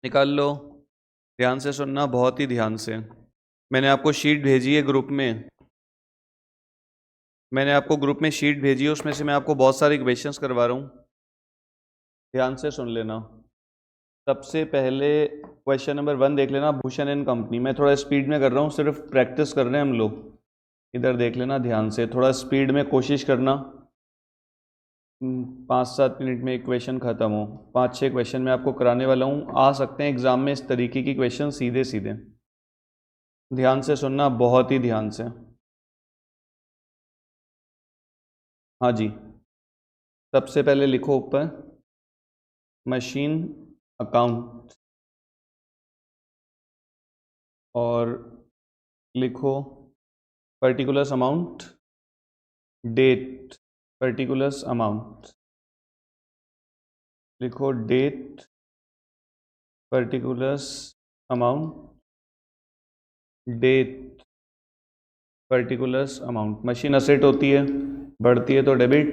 निकाल लो। ध्यान से सुनना, बहुत ही ध्यान से। मैंने आपको शीट भेजी है ग्रुप में, शीट भेजी है, उसमें से मैं आपको बहुत सारे क्वेश्चंस करवा रहा हूँ। ध्यान से सुन लेना। सबसे पहले क्वेश्चन नंबर 1 देख लेना, भूषण एंड कंपनी। मैं थोड़ा स्पीड में कर रहा हूँ, सिर्फ प्रैक्टिस कर रहे हैं हम लोग। इधर देख लेना ध्यान से, थोड़ा स्पीड में कोशिश करना। 5-7 मिनट में एक क्वेश्चन खत्म हो। 5-6 क्वेश्चन मैं आपको कराने वाला हूँ। आ सकते हैं एग्जाम में इस तरीके की क्वेश्चन सीधे सीधे। ध्यान से सुनना, बहुत ही ध्यान से। हाँ जी, सबसे पहले लिखो ऊपर मशीन अकाउंट और लिखो particulars amount, date, particulars amount, लिखो date, particulars amount, date, particulars amount. Machine asset होती है, बढ़ती है तो डेबिट,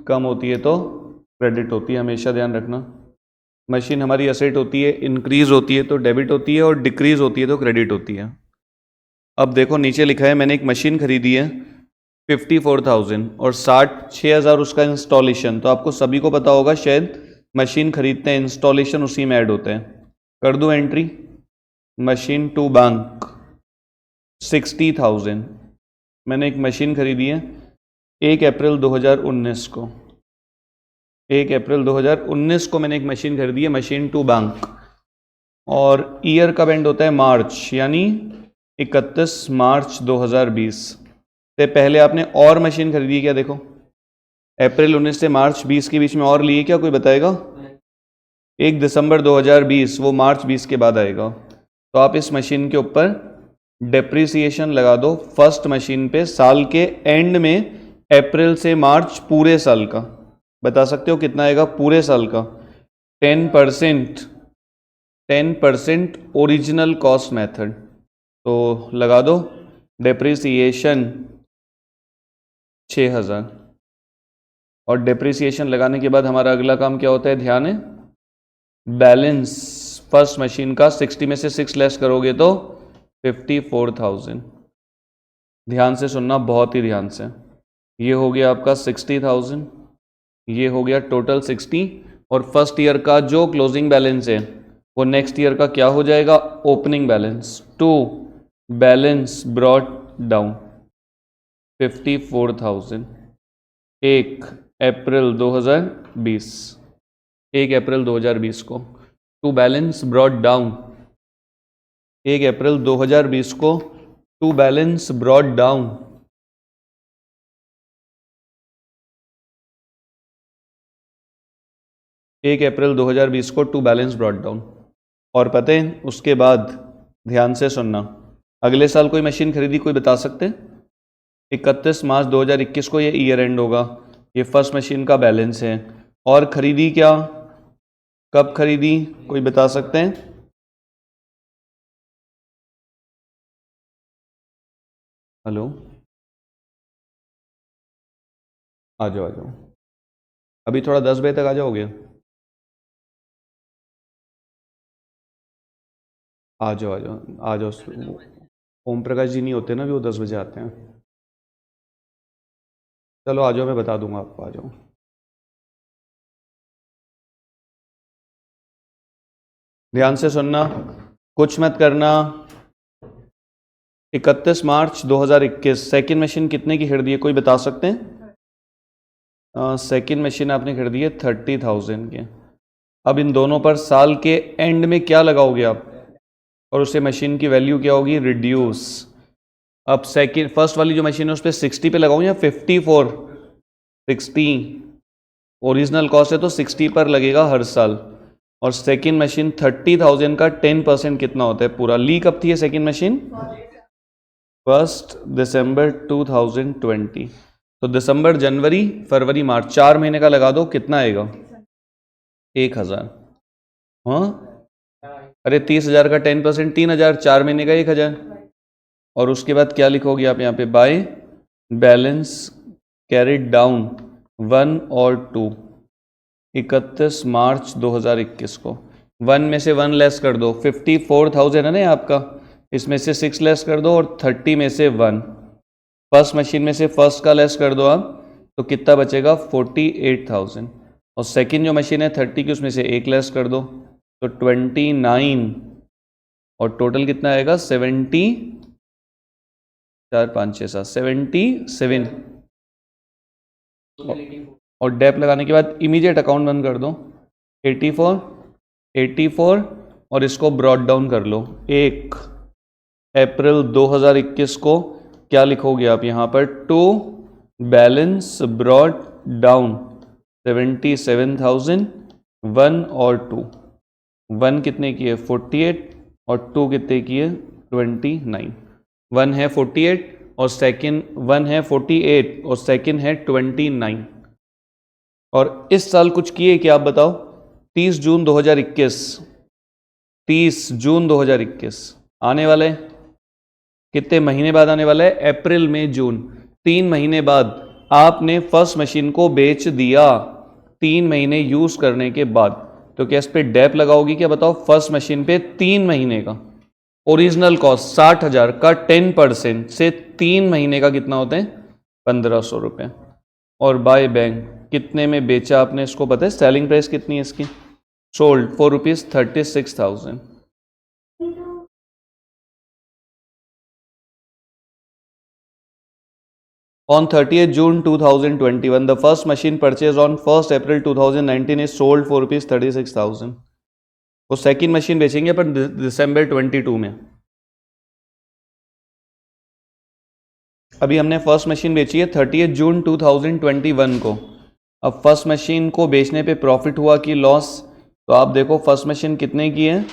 कम होती है तो क्रेडिट होती है, हमेशा ध्यान रखना। मशीन हमारी असेट होती है, इंक्रीज होती है तो डेबिट होती है और डिक्रीज होती है तो क्रेडिट होती है। अब देखो नीचे लिखा है, मैंने एक मशीन खरीदी है 54,000 और 6,000 उसका इंस्टॉलेशन। तो आपको सभी को पता होगा शायद, मशीन खरीदते हैं, इंस्टॉलेशन उसी में ऐड होते हैं। कर दूं एंट्री, मशीन टू बैंक 60,000। मैंने एक मशीन खरीदी है 1 अप्रैल 2019 को। 1 अप्रैल 2019 को मैंने एक मशीन खरीदी है, मशीन टू बैंक। और ईयर कब एंड होता है? मार्च, यानी 31 मार्च 2020 से पहले आपने और मशीन खरीदी है क्या? देखो, अप्रैल 19 से मार्च 20 के बीच में और लिए क्या? कोई बताएगा? 1 दिसंबर 2020, वो मार्च 20 के बाद आएगा। तो आप इस मशीन के ऊपर डेप्रिसिएशन लगा दो फर्स्ट मशीन पे, साल के एंड में अप्रैल से मार्च पूरे साल का। बता सकते हो कितना आएगा पूरे साल का? 10% ओरिजिनल कॉस्ट मेथड। तो लगा दो डेप्रिसिएशन 6,000। और डेप्रिसिएशन लगाने के बाद हमारा अगला काम क्या होता है? ध्यान है, बैलेंस फर्स्ट मशीन का 60 में से 6 लेस करोगे तो 54,000। ध्यान से सुनना, बहुत ही ध्यान से। ये हो गया आपका 60,000, ये हो गया टोटल 60। और फर्स्ट ईयर का जो क्लोजिंग बैलेंस है वो नेक्स्ट ईयर का क्या हो जाएगा? Opening balance. To balance brought down 54,000 1 अप्रैल 2020, 1 अप्रैल 2020 को। टू बैलेंस ब्रॉट डाउन 1 अप्रैल 2020 को, टू बैलेंस ब्रॉट डाउन 1 अप्रैल 2020 को, टू बैलेंस ब्रॉट डाउन। और पता है उसके बाद, ध्यान से सुनना, अगले साल कोई मशीन खरीदी, कोई बता सकते? 31 मार्च 2021 को ये ईयर एंड होगा। ये फर्स्ट मशीन का बैलेंस है। और खरीदी क्या? कब खरीदी? कोई बता सकते हैं? हेलो, आ जाओ आ जाओ, अभी थोड़ा 10 बजे तक आ जाओगे? आ जाओ आ जाओ आ जाओ। ओम प्रकाश जी नहीं होते ना, भी वो 10 बजे आते हैं। चलो आ जाओ, मैं बता दूंगा आपको, आ जाओ। ध्यान से सुनना, कुछ मत करना। 31 मार्च 2021 सेकेंड मशीन कितने की खरीदी है? कोई बता सकते हैं? सेकेंड मशीन आपने खरीदी है 30,000 के। अब इन दोनों पर साल के एंड में क्या लगाओगे आप? और उससे मशीन की वैल्यू क्या होगी? रिड्यूस। अब सेकेंड फर्स्ट वाली जो मशीन है उस पर 60 पे लगाऊं या 54? 60 ओरिजिनल कॉस्ट है तो 60 पर लगेगा हर साल। और सेकेंड मशीन 30,000 का 10% कितना होता है पूरा? ली कब थी ये सेकेंड मशीन? 1 दिसंबर 2020। तो दिसंबर, जनवरी, फरवरी, मार्च, 4 महीने का लगा दो, कितना आएगा? 1,000। हाँ, अरे 30,000 का 10%, 3,000, 4 महीने का 1,000। और उसके बाद क्या लिखोगे आप यहाँ पे? बाय बैलेंस कैरिड डाउन 1 और 2, 31 मार्च 2021 को। 1 में से 1 लेस कर दो, 54,000 है ना आपका, इसमें से 6 लेस कर दो और 30 में से 1, फर्स्ट मशीन में से फर्स्ट का लेस कर दो आप, तो कितना बचेगा 48,000। और सेकंड जो मशीन है 30 की, उसमें से 1 लेस कर दो तो 29, और टोटल कितना आएगा 70, 4 5 6 7 77। और डेप लगाने के बाद इमीडिएट अकाउंट बंद कर दो, 84 और इसको ब्रॉड डाउन कर लो। 1 अप्रैल 2021 को क्या लिखोगे आप यहाँ पर, टू बैलेंस ब्रॉड डाउन 77,000, 1 और 2, 1 कितने की है 48 और 2 कितने की है 29। 1 है 48 और सेकंड 1 है 48 और सेकंड है 29। और इस साल कुछ किए क्या आप बताओ, 30 जून 2021, 30 जून 2021 आने वाले, कितने महीने बाद आने वाला है, अप्रैल में जून, 3 महीने बाद आपने फर्स्ट मशीन को बेच दिया, 3 महीने यूज करने के बाद, तो क्या इस पे डेप लगाओगी क्या बताओ, फर्स्ट मशीन पे 3 महीने का ओरिजिनल कॉस्ट 60,000 का 10% से 3 महीने का कितना होते हैं 1,500 रुपये। और बाय बैंक कितने में बेचा आपने इसको पता है, सेलिंग प्राइस कितनी है इसकी, sold for ₹36,000। On 30th June 2021, the first machine purchased on 1st April 2019 is sold for ₹36,000। वो सेकेंड मशीन बेचेंगे अपन दिसंबर 22 में। अभी हमने फर्स्ट मशीन बेची है 30th जून 2021 को। अब फर्स्ट मशीन को बेचने पे प्रॉफिट हुआ कि लॉस, तो आप देखो फर्स्ट मशीन कितने की है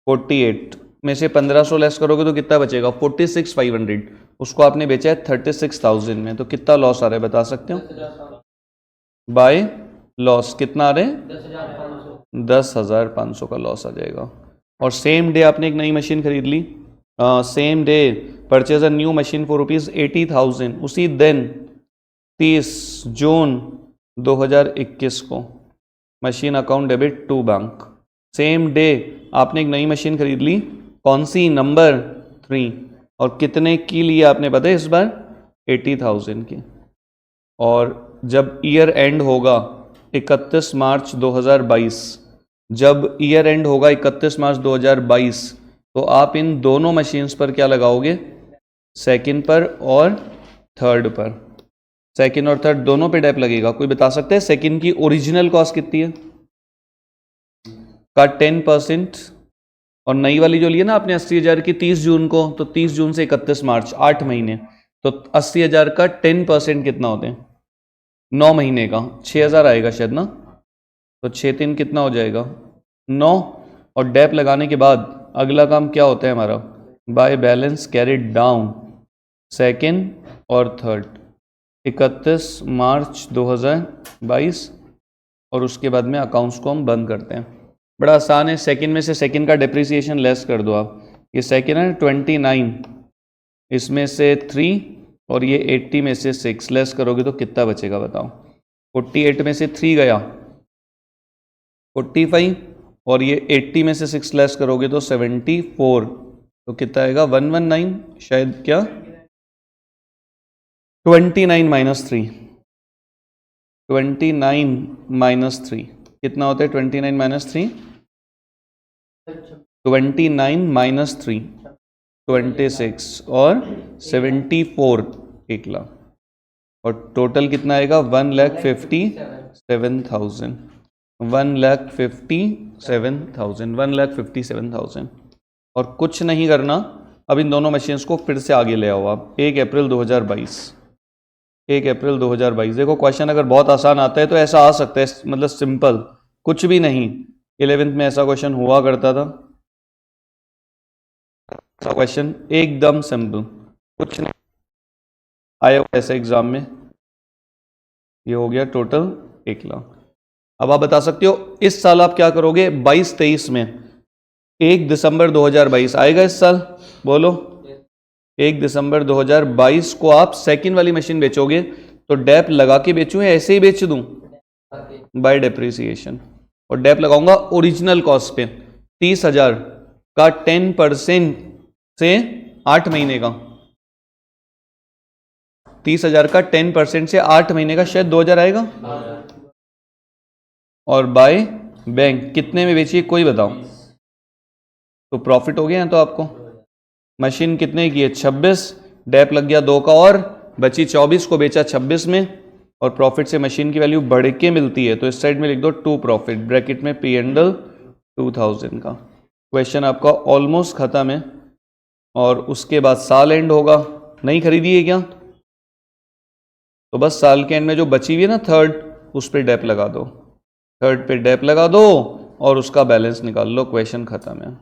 48 में से 1,500 लेस करोगे तो कितना बचेगा 46,500, उसको आपने बेचा है 36,000 में, तो कितना लॉस आ रहा है बता सकते हो, बाय लॉस कितना आ रहे हैं 10,500 का लॉस आ जाएगा। और सेम डे आपने एक नई मशीन खरीद ली, same day purchase a new machine for ₹80,000, उसी दिन 30 जून 2021 को machine account debit to bank. Same day आपने एक नई मशीन खरीद ली, कौन सी, नंबर 3, और कितने की लिए आपने पता है इस बार 80,000 की। और जब ईयर एंड होगा 31 मार्च 2022, जब ईयर एंड होगा 31 मार्च 2022, तो आप इन दोनों मशीन्स पर क्या लगाओगे, सेकंड पर और थर्ड पर, सेकंड और थर्ड दोनों पे डेप लगेगा। कोई बता सकते हैं सेकंड की ओरिजिनल कॉस्ट कितनी है का 10%, और नई वाली जो ली है ना आपने 80,000 की 30 जून को, तो 30 जून से 31 मार्च 8 महीने, तो 80,000 का 10% कितना होते हैं 9 महीने का 6,000 आएगा शायद ना, तो 6 3 कितना हो जाएगा 9। और डेप लगाने के बाद अगला काम क्या होता है हमारा, bye balance carried down second और थर्ड 31 मार्च 2022, और उसके बाद में अकाउंट्स को हम बंद करते हैं। बड़ा आसान है, सेकंड में से सेकंड का डिप्रिसिएशन लेस कर दो आप, ये सेकंड है 29, इसमें से 3 और ये 80 में से 6 लेस करोगे तो कितना बचेगा बताओ, 48 में से 3 गया 45, और ये 80 में से 6 लेस करोगे तो 74, तो कितना आएगा 119 शायद, क्या 29 माइनस 3, 29 माइनस 3 कितना होता है 29 माइनस 3, 29 माइनस 3 26 और 74 1 लाख, और टोटल कितना आएगा 1,57,000, 1,57,000। और कुछ नहीं करना, अब इन दोनों मशीन्स को फिर से आगे ले आओ आप, 1 अप्रैल 2022, 1 अप्रैल 2022। देखो क्वेश्चन अगर बहुत आसान आता है तो ऐसा आ सकता है, मतलब सिंपल कुछ भी नहीं, 11th में ऐसा क्वेश्चन हुआ करता था, क्वेश्चन एकदम सिंपल, कुछ नहीं आया ऐसे एग्जाम में, ये हो गया टोटल 1 लाख। अब आप बता सकते हो इस साल आप क्या करोगे 22-23 में, 1 दिसंबर 2022 आएगा इस साल, बोलो 1 दिसंबर 2022 को आप सेकंड वाली मशीन बेचोगे तो डेप लगा के बेचूं या ऐसे ही बेच दूं, बाय डेप्रिसिएशन, और डेप लगाऊंगा ओरिजिनल कॉस्ट पे, 30,000 का 10% से 8 महीने का, 30,000 का 10% से 8 महीने का शायद 2,000 आएगा। और बाय बैंक कितने में बेची कोई बताओ, तो प्रॉफिट हो गया है। तो आपको मशीन कितने की है 26, डेप लग गया 2 का और बची 24 को बेचा 26 में, और प्रॉफिट से मशीन की वैल्यू बढ़ के मिलती है। तो इस साइड में लिख दो टू प्रॉफिट, ब्रैकेट में P&L 2000 का। क्वेश्चन आपका ऑलमोस्ट खत्म है, और उसके बाद साल एंड होगा। नहीं खरीदी है क्या, तो बस साल के एंड में जो बची हुई है ना थर्ड, उस पर डेप लगा दो, थर्ड पे डेप लगा दो और उसका बैलेंस निकाल लो, क्वेश्चन खत्म है।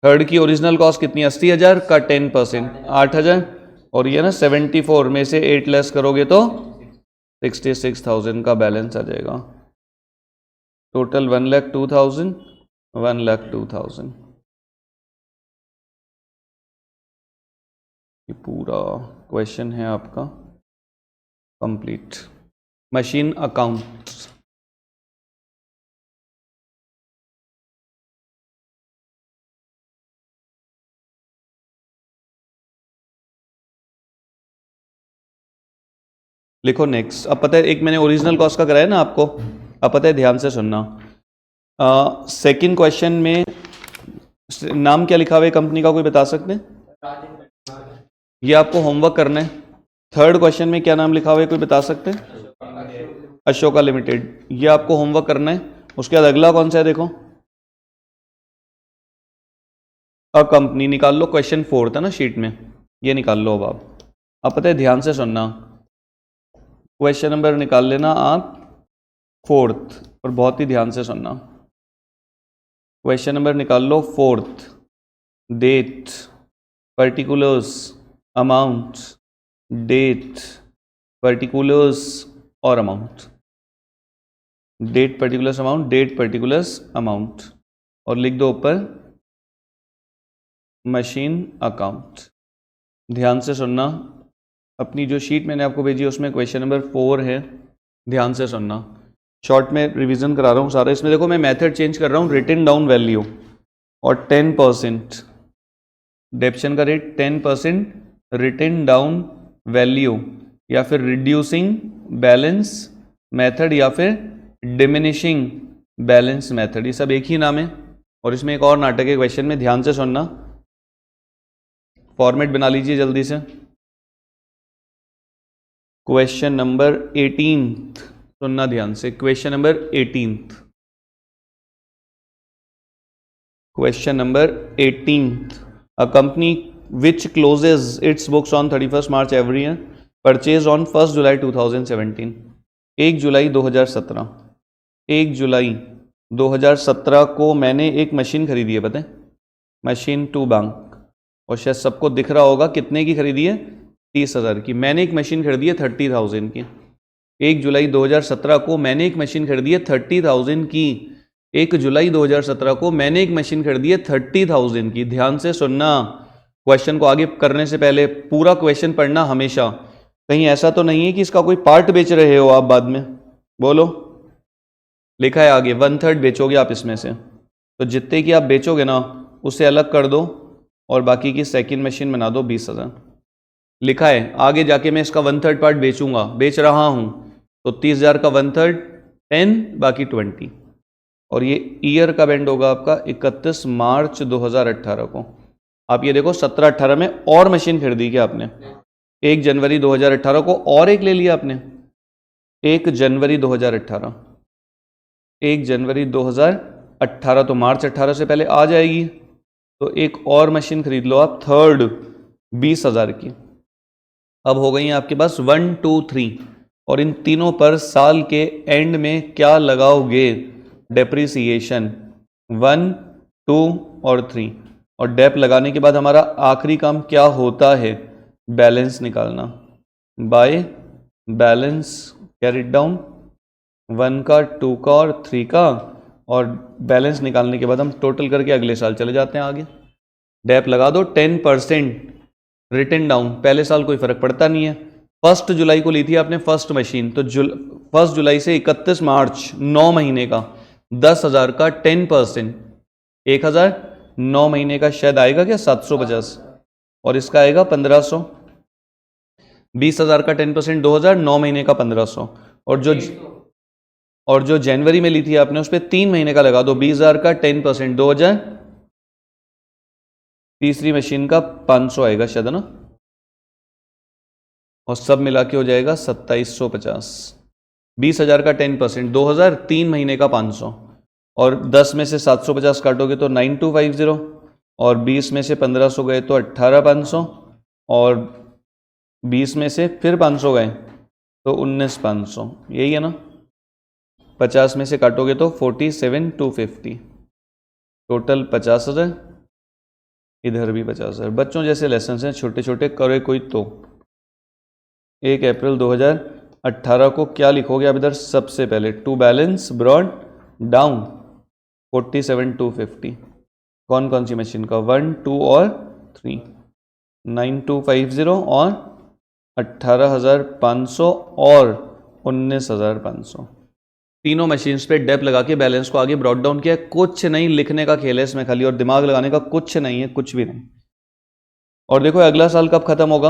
थर्ड की ओरिजिनल कॉस्ट कितनी, 80,000 का 10% 8,000, और ये ना 74 में से 8 लेस करोगे तो 66,000 का बैलेंस आ जाएगा। टोटल 1,02,000, 1,02,000। ये पूरा क्वेश्चन है आपका कंप्लीट। मशीन अकाउंट, लिखो नेक्स्ट। अब पता है, एक मैंने ओरिजिनल कॉस्ट का कराया ना आपको, अब पता है ध्यान से सुनना। सेकंड क्वेश्चन में नाम क्या लिखा हुआ है कंपनी का, कोई बता सकते हैं? ये आपको होमवर्क करना है। थर्ड क्वेश्चन में क्या नाम लिखा हुआ है, कोई बता सकते हैं? अशोका लिमिटेड, ये आपको होमवर्क करना है। उसके बाद अगला कौन सा है, देखो अ कंपनी निकाल लो, क्वेश्चन 4 था ना शीट में, ये निकाल लो। अब पता है ध्यान से सुनना, क्वेश्चन नंबर निकाल लेना आप 4th, और बहुत ही ध्यान से सुनना। क्वेश्चन नंबर निकाल लो 4th, date, particulars, amount, date, particulars और amount, date particulars amount, date particulars amount, और लिख दो ऊपर मशीन अकाउंट। ध्यान से सुनना, अपनी जो शीट मैंने आपको भेजी है उसमें क्वेश्चन नंबर 4 है, ध्यान से सुनना। शॉर्ट में रिवीजन करा रहा हूँ सारा। इसमें देखो मैं मेथड चेंज कर रहा हूँ, रिटन डाउन वैल्यू और 10%, डेप्शन का रेट 10%, रिटन डाउन वैल्यू, या फिर रिड्यूसिंग बैलेंस मेथड, या फिर डिमिनिशिंग बैलेंस मेथड, ये सब एक ही नाम है। और इसमें एक और नाटक है क्वेश्चन में, ध्यान से सुनना। फॉर्मेट बना लीजिए जल्दी से। क्वेश्चन नंबर 18, सुनना ध्यान से, question number 18, question number 18, a company which closes its books on 31st March every year purchased on 1st July 2017, 1 जुलाई 2017, 1 जुलाई 2017 को मैंने एक मशीन खरीदी है, पता है, मशीन टू बैंक, और शायद सबको दिख रहा होगा कितने की खरीदी है, 30,000 की। मैंने एक मशीन खरीदी है 30,000 की। 1 जुलाई 2017 को मैंने एक मशीन खरीदी है 30,000 की। 1 जुलाई 2017 को मैंने एक मशीन खरीदी है 30,000 की। ध्यान से सुनना, क्वेश्चन को आगे करने से पहले पूरा क्वेश्चन पढ़ना हमेशा। कहीं ऐसा तो नहीं है कि इसका कोई पार्ट बेच रहे हो आप बाद में, बोलो। लिखा है आगे 1/3 बेचोगे आप इसमें से, तो जितने की आप बेचोगे ना उसे अलग कर दो और बाकी की सेकंड मशीन बना दो 20,000। लिखा है आगे जाके मैं इसका 1/3 पार्ट बेचूंगा, बेच रहा हूं, तो 30,000 का 1/3 10, बाकी 20। और ये ईयर का बैंड होगा आपका 31 मार्च 2018 को। आप ये देखो 17-18 में और मशीन खरीदी क्या आपने, 1 जनवरी 2018 को और एक ले लिया आपने, 1 जनवरी 2018, 1 जनवरी 2018, तो मार्च 18 से पहले आ जाएगी, तो एक और मशीन खरीद लो आप थर्ड 20,000 की। अब हो गई आपके पास 1, 2, 3, और इन तीनों पर साल के एंड में क्या लगाओगे, डेप्रिसिएशन 1, 2 और 3। और डेप लगाने के बाद हमारा आखिरी काम क्या होता है, बैलेंस निकालना। बाय बैलेंस कैरिड डाउन 1 का, 2 का और 3 का, और बैलेंस निकालने के बाद हम टोटल करके अगले साल चले जाते हैं आगे। डेप लगा दो 10% रिटन डाउन, पहले साल कोई फर्क पड़ता नहीं है। 1 जुलाई को ली थी आपने फर्स्ट मशीन, तो 1 जुलाई से 31 मार्च 9 महीने का, 10,000 का 10%, 1,000 9 महीने का शायद आएगा क्या 750, और इसका आएगा 1500। 20,000 का 10% 2,000, 9 महीने का 1500, और जो जनवरी में ली थी आपने उस पर 3 महीने का लगा दो, 20,000 का 10% 2,000, तीसरी मशीन का 500 आएगा शायद, है ना, और सब मिला के हो जाएगा 2750। 20,000 का 10% 2,000, 3 महीने का 500, और 10 में से 750 काटोगे तो 9250, और 20 में से 1500 गए तो 18,500, और 20 में से फिर 500 गए तो 19,500, यही है ना। 50 में से काटोगे तो 47,250, टोटल 50,000, इधर भी 50,000। बच्चों जैसे लेसन हैं छोटे छोटे, करे कोई तो 1 अप्रैल 2018 को क्या लिखोगे आप इधर सबसे पहले, टू बैलेंस ब्रॉड डाउन 47,250, कौन कौन सी मशीन का, 1, 2 और 3, 9250 और 18,500 और 19,500, तीनों मशीन्स पे डेप लगा के बैलेंस को आगे ब्रॉड डाउन किया। कुछ नहीं, लिखने का खेल है इसमें खाली, और दिमाग लगाने का कुछ नहीं है, कुछ भी नहीं। और देखो अगला साल कब खत्म होगा,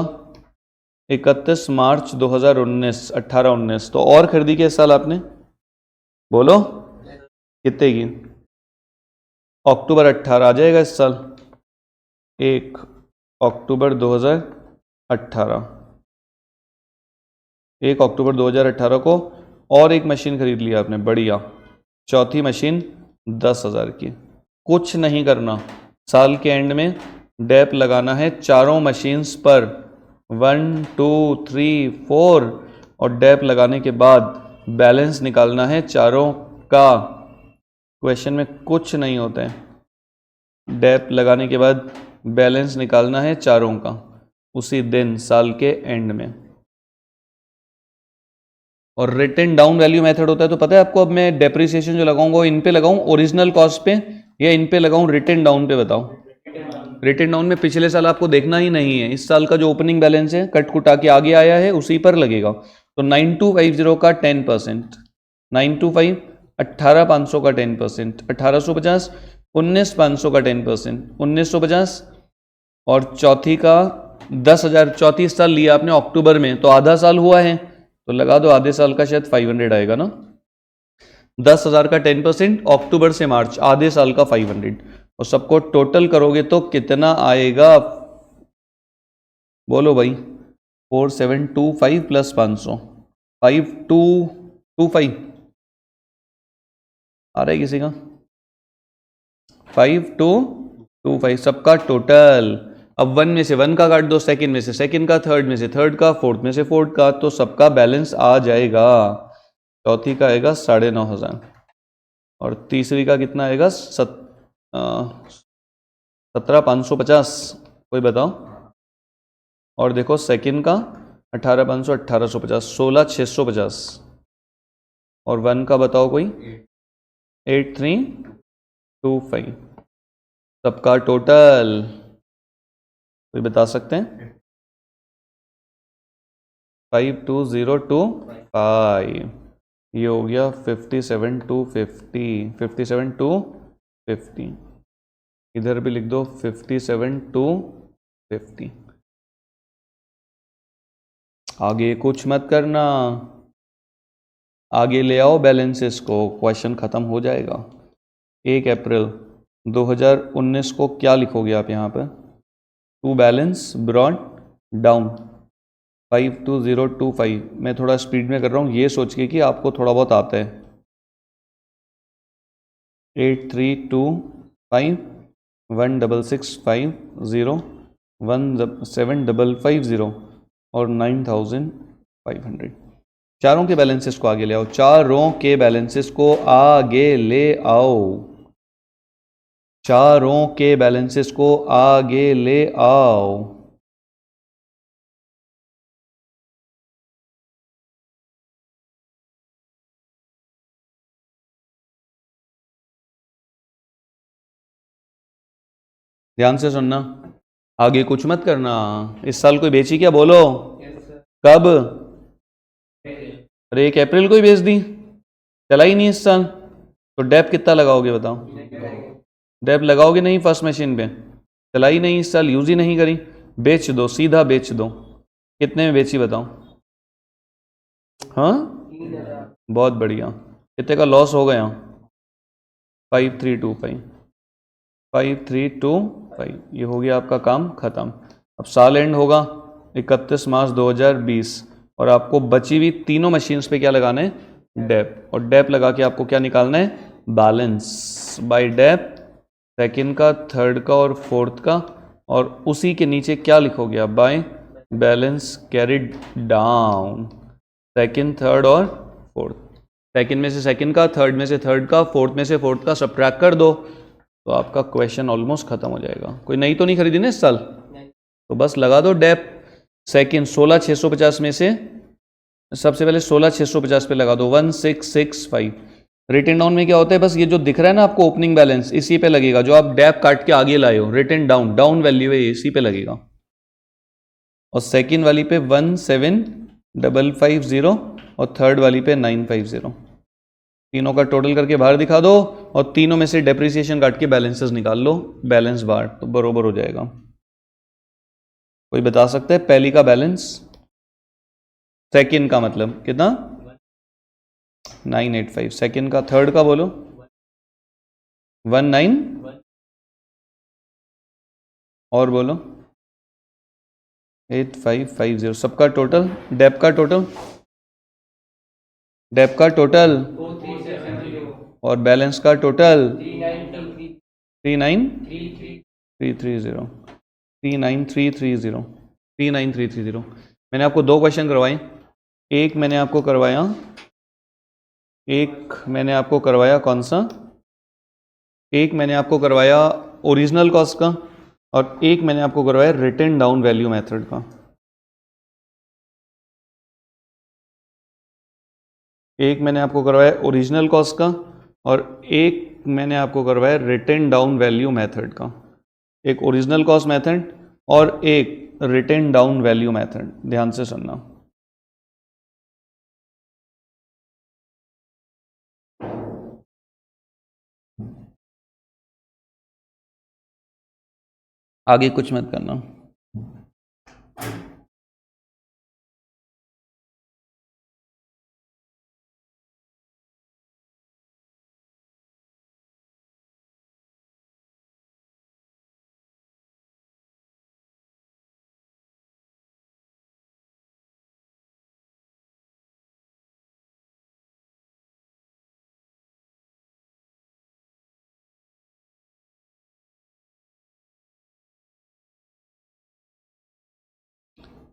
31 मार्च 2019, 18-19, तो और खरीदी के इस साल आपने, बोलो कितने की, अक्टूबर 18 आ जाएगा इस साल, 1 अक्टूबर 2018, 1 अक्टूबर 2018 को और एक मशीन खरीद लिया आपने, बढ़िया, चौथी मशीन 10,000 की। कुछ नहीं करना, साल के एंड में डेप लगाना है चारों मशीन्स पर, 1, 2, 3, 4, और डेप लगाने के बाद बैलेंस निकालना है चारों का। क्वेश्चन में कुछ नहीं होता है, डेप लगाने के बाद बैलेंस निकालना है चारों का उसी दिन साल के एंड में। और रिटन डाउन वैल्यू मेथड होता है, तो पता है आपको, अब मैं डेप्रिसिएशन जो लगाऊंगा इन पे लगाऊं ओरिजिनल कॉस्ट पे या इन पे लगाऊं रिटन डाउन पे, बताओ। रिटन डाउन में पिछले साल आपको देखना ही नहीं है, इस साल का जो ओपनिंग बैलेंस है कट कुटा के आगे आया है उसी पर लगेगा। तो 9250 का 10%, 925 18,500 का 10%, 1850 19,500 का 10%, 1950, और चौथी का 10,000, चौथी इस साल लिया आपने अक्टूबर में, तो आधा साल हुआ है, तो लगा दो आधे साल का शायद 500 आएगा ना। 10,000 का 10% अक्टूबर से मार्च, आधे साल का 500, और सबको टोटल करोगे तो कितना आएगा, बोलो भाई, 4725 प्लस 500, 5225 आ रहा है किसी का, 5225 सबका टोटल। अब 1 में से 1 का काट दो, सेकंड में से सेकंड का, थर्ड में से थर्ड का, फोर्थ में से फोर्थ का, तो सबका बैलेंस आ जाएगा। चौथी का आएगा 9,500, और तीसरी का कितना आएगा 17,550, कोई बताओ। और देखो सेकंड का 18,500, 1,850, 16,650, और 1 का बताओ कोई, 8,325, सबका टोटल कोई बता सकते हैं, 52,025, ये हो गया 57,250, 57,250, इधर भी लिख दो 57,250। आगे कुछ मत करना, आगे ले आओ बैलेंसेस को, क्वेश्चन खत्म हो जाएगा। 1 अप्रैल 2019 को क्या लिखोगे आप यहाँ पर, टू बैलेंस ब्रॉड डाउन 52,025, मैं थोड़ा स्पीड में कर रहा हूँ ये सोच के कि आपको थोड़ा बहुत आता है, 8,325 1,665 1,750 और 9,500। चारों के बैलेंसेस को आगे ले आओ, चारों के बैलेंसेस को आगे ले आओ, चारों के बैलेंसेस को आगे ले आओ। ध्यान से सुनना, आगे कुछ मत करना। इस साल कोई बेची क्या, बोलो कब, अरे 1 अप्रैल को ही बेच दी, चला ही नहीं इस साल। तो डेप कितना लगाओगे बताओ? डेप लगाओगे नहीं, फर्स्ट मशीन पे चलाई नहीं इस साल, यूज ही नहीं करी, बेच दो, सीधा बेच दो। कितने में बेची बताओ? हाँ, बहुत बढ़िया। कितने का लॉस हो गया? 5325, 5325। ये हो गया आपका काम खत्म। अब साल एंड होगा 31 मार्च 2020 और आपको बची हुई तीनों मशीन्स पे क्या लगाना है? डेप। और डेप लगा के आपको क्या निकालना है? बैलेंस बाय डेप, सेकंड का, थर्ड का और फोर्थ का। और उसी के नीचे क्या लिखोगे आप? Bye balance carried down, second, third और फोर्थ। सेकंड में से सेकंड का, थर्ड में से थर्ड का, फोर्थ में से फोर्थ का सब्ट्रैक्ट कर दो तो आपका क्वेश्चन ऑलमोस्ट खत्म हो जाएगा। कोई नई तो नहीं खरीदी ना इस साल? तो बस लगा दो डेप। सेकंड 16650 में से सबसे पहले 16650 पे लगा दो 1665। रिटन डाउन में क्या होता है? बस ये जो दिख रहा है ना आपको ओपनिंग बैलेंस, इसी पे लगेगा। जो आप डेप काट के आगे लाए हो, रिटन डाउन, डाउन वैल्यू है, इसी पे लगेगा। और सेकंड वाली पे 17550 और थर्ड वाली पे 950। तीनों का टोटल करके बाहर दिखा दो और तीनों में से डेप्रिसिएशन काट के बैलेंसेस निकाल लो, बैलेंस बार, तो बरोबर हो जाएगा। कोई बता सकता है पहली का बैलेंस? सेकंड का मतलब कितना? 985। सेकंड का, थर्ड का बोलो 19 और बोलो 8550। सबका टोटल, डेप का टोटल, डेप का टोटल और बैलेंस का टोटल 39330। मैंने आपको दो क्वेश्चन करवाए। एक मैंने आपको करवाया कौन सा? एक मैंने आपको करवाया ओरिजिनल कॉस्ट का और एक मैंने आपको करवाया रिटन डाउन वैल्यू मेथड का। एक मैंने आपको करवाया ओरिजिनल कॉस्ट का और एक मैंने आपको करवाया रिटन डाउन वैल्यू मेथड का। एक ओरिजिनल कॉस्ट मेथड और एक रिटन डाउन वैल्यू मेथड। ध्यान से सुनना। आगे कुछ मत करना।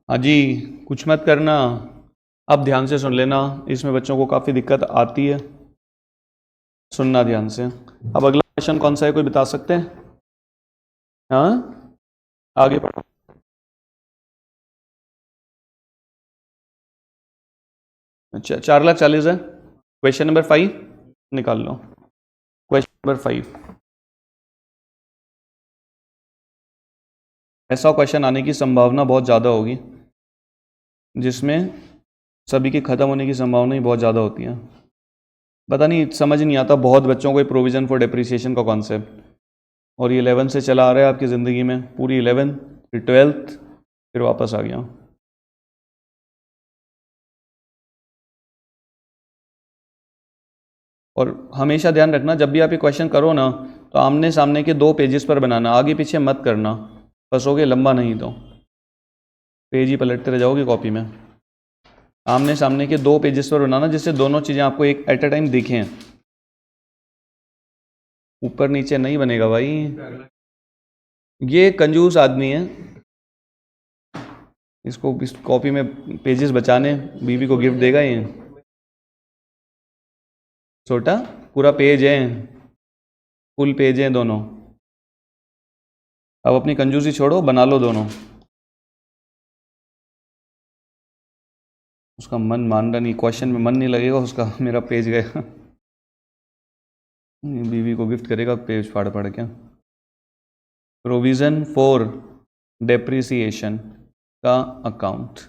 हाँ जी, कुछ मत करना। अब ध्यान से सुन लेना, इसमें बच्चों को काफ़ी दिक्कत आती है। सुनना ध्यान से। अब अगला क्वेश्चन कौन सा है, कोई बता सकते हैं? हाँ, आगे बढ़ो। अच्छा, 4,40,000 है। क्वेश्चन नंबर 5 निकाल लो। क्वेश्चन नंबर 5, ऐसा क्वेश्चन आने की संभावना बहुत ज़्यादा होगी जिसमें सभी के ख़त्म होने की संभावना ही बहुत ज़्यादा होती है। पता नहीं, समझ नहीं आता बहुत बच्चों को प्रोविज़न फॉर डेप्रिसिएशन का कॉन्सेप्ट। और ये 11 से चला आ रहा है आपकी ज़िंदगी में, पूरी 11 फिर 12th फिर वापस आ गया। और हमेशा ध्यान रखना, जब भी आप ये क्वेश्चन करो ना तो आमने सामने के 2 पेजेस पर बनाना, आगे पीछे मत करना, फंसोगे लंबा नहीं तो पेज ही पलटते रह जाओगे कॉपी में। आमने सामने के 2 पेजेस पर बनाना जिससे दोनों चीज़ें आपको एक एट अ टाइम दिखें। ऊपर नीचे नहीं बनेगा भाई, ये कंजूस आदमी है। इसको इस कॉपी में पेजेस बचाने, बीवी को गिफ्ट देगा ये। छोटा पूरा पेज है, फुल पेज है दोनों। अब अपनी कंजूसी छोड़ो, बना लो दोनों। उसका मन मान रहा नहीं, क्वेश्चन में मन नहीं लगेगा उसका, मेरा पेज गया। बीवी को गिफ्ट करेगा पेज फाड़ फाड़ के। प्रोविज़न फॉर डेप्रिसिएशन का अकाउंट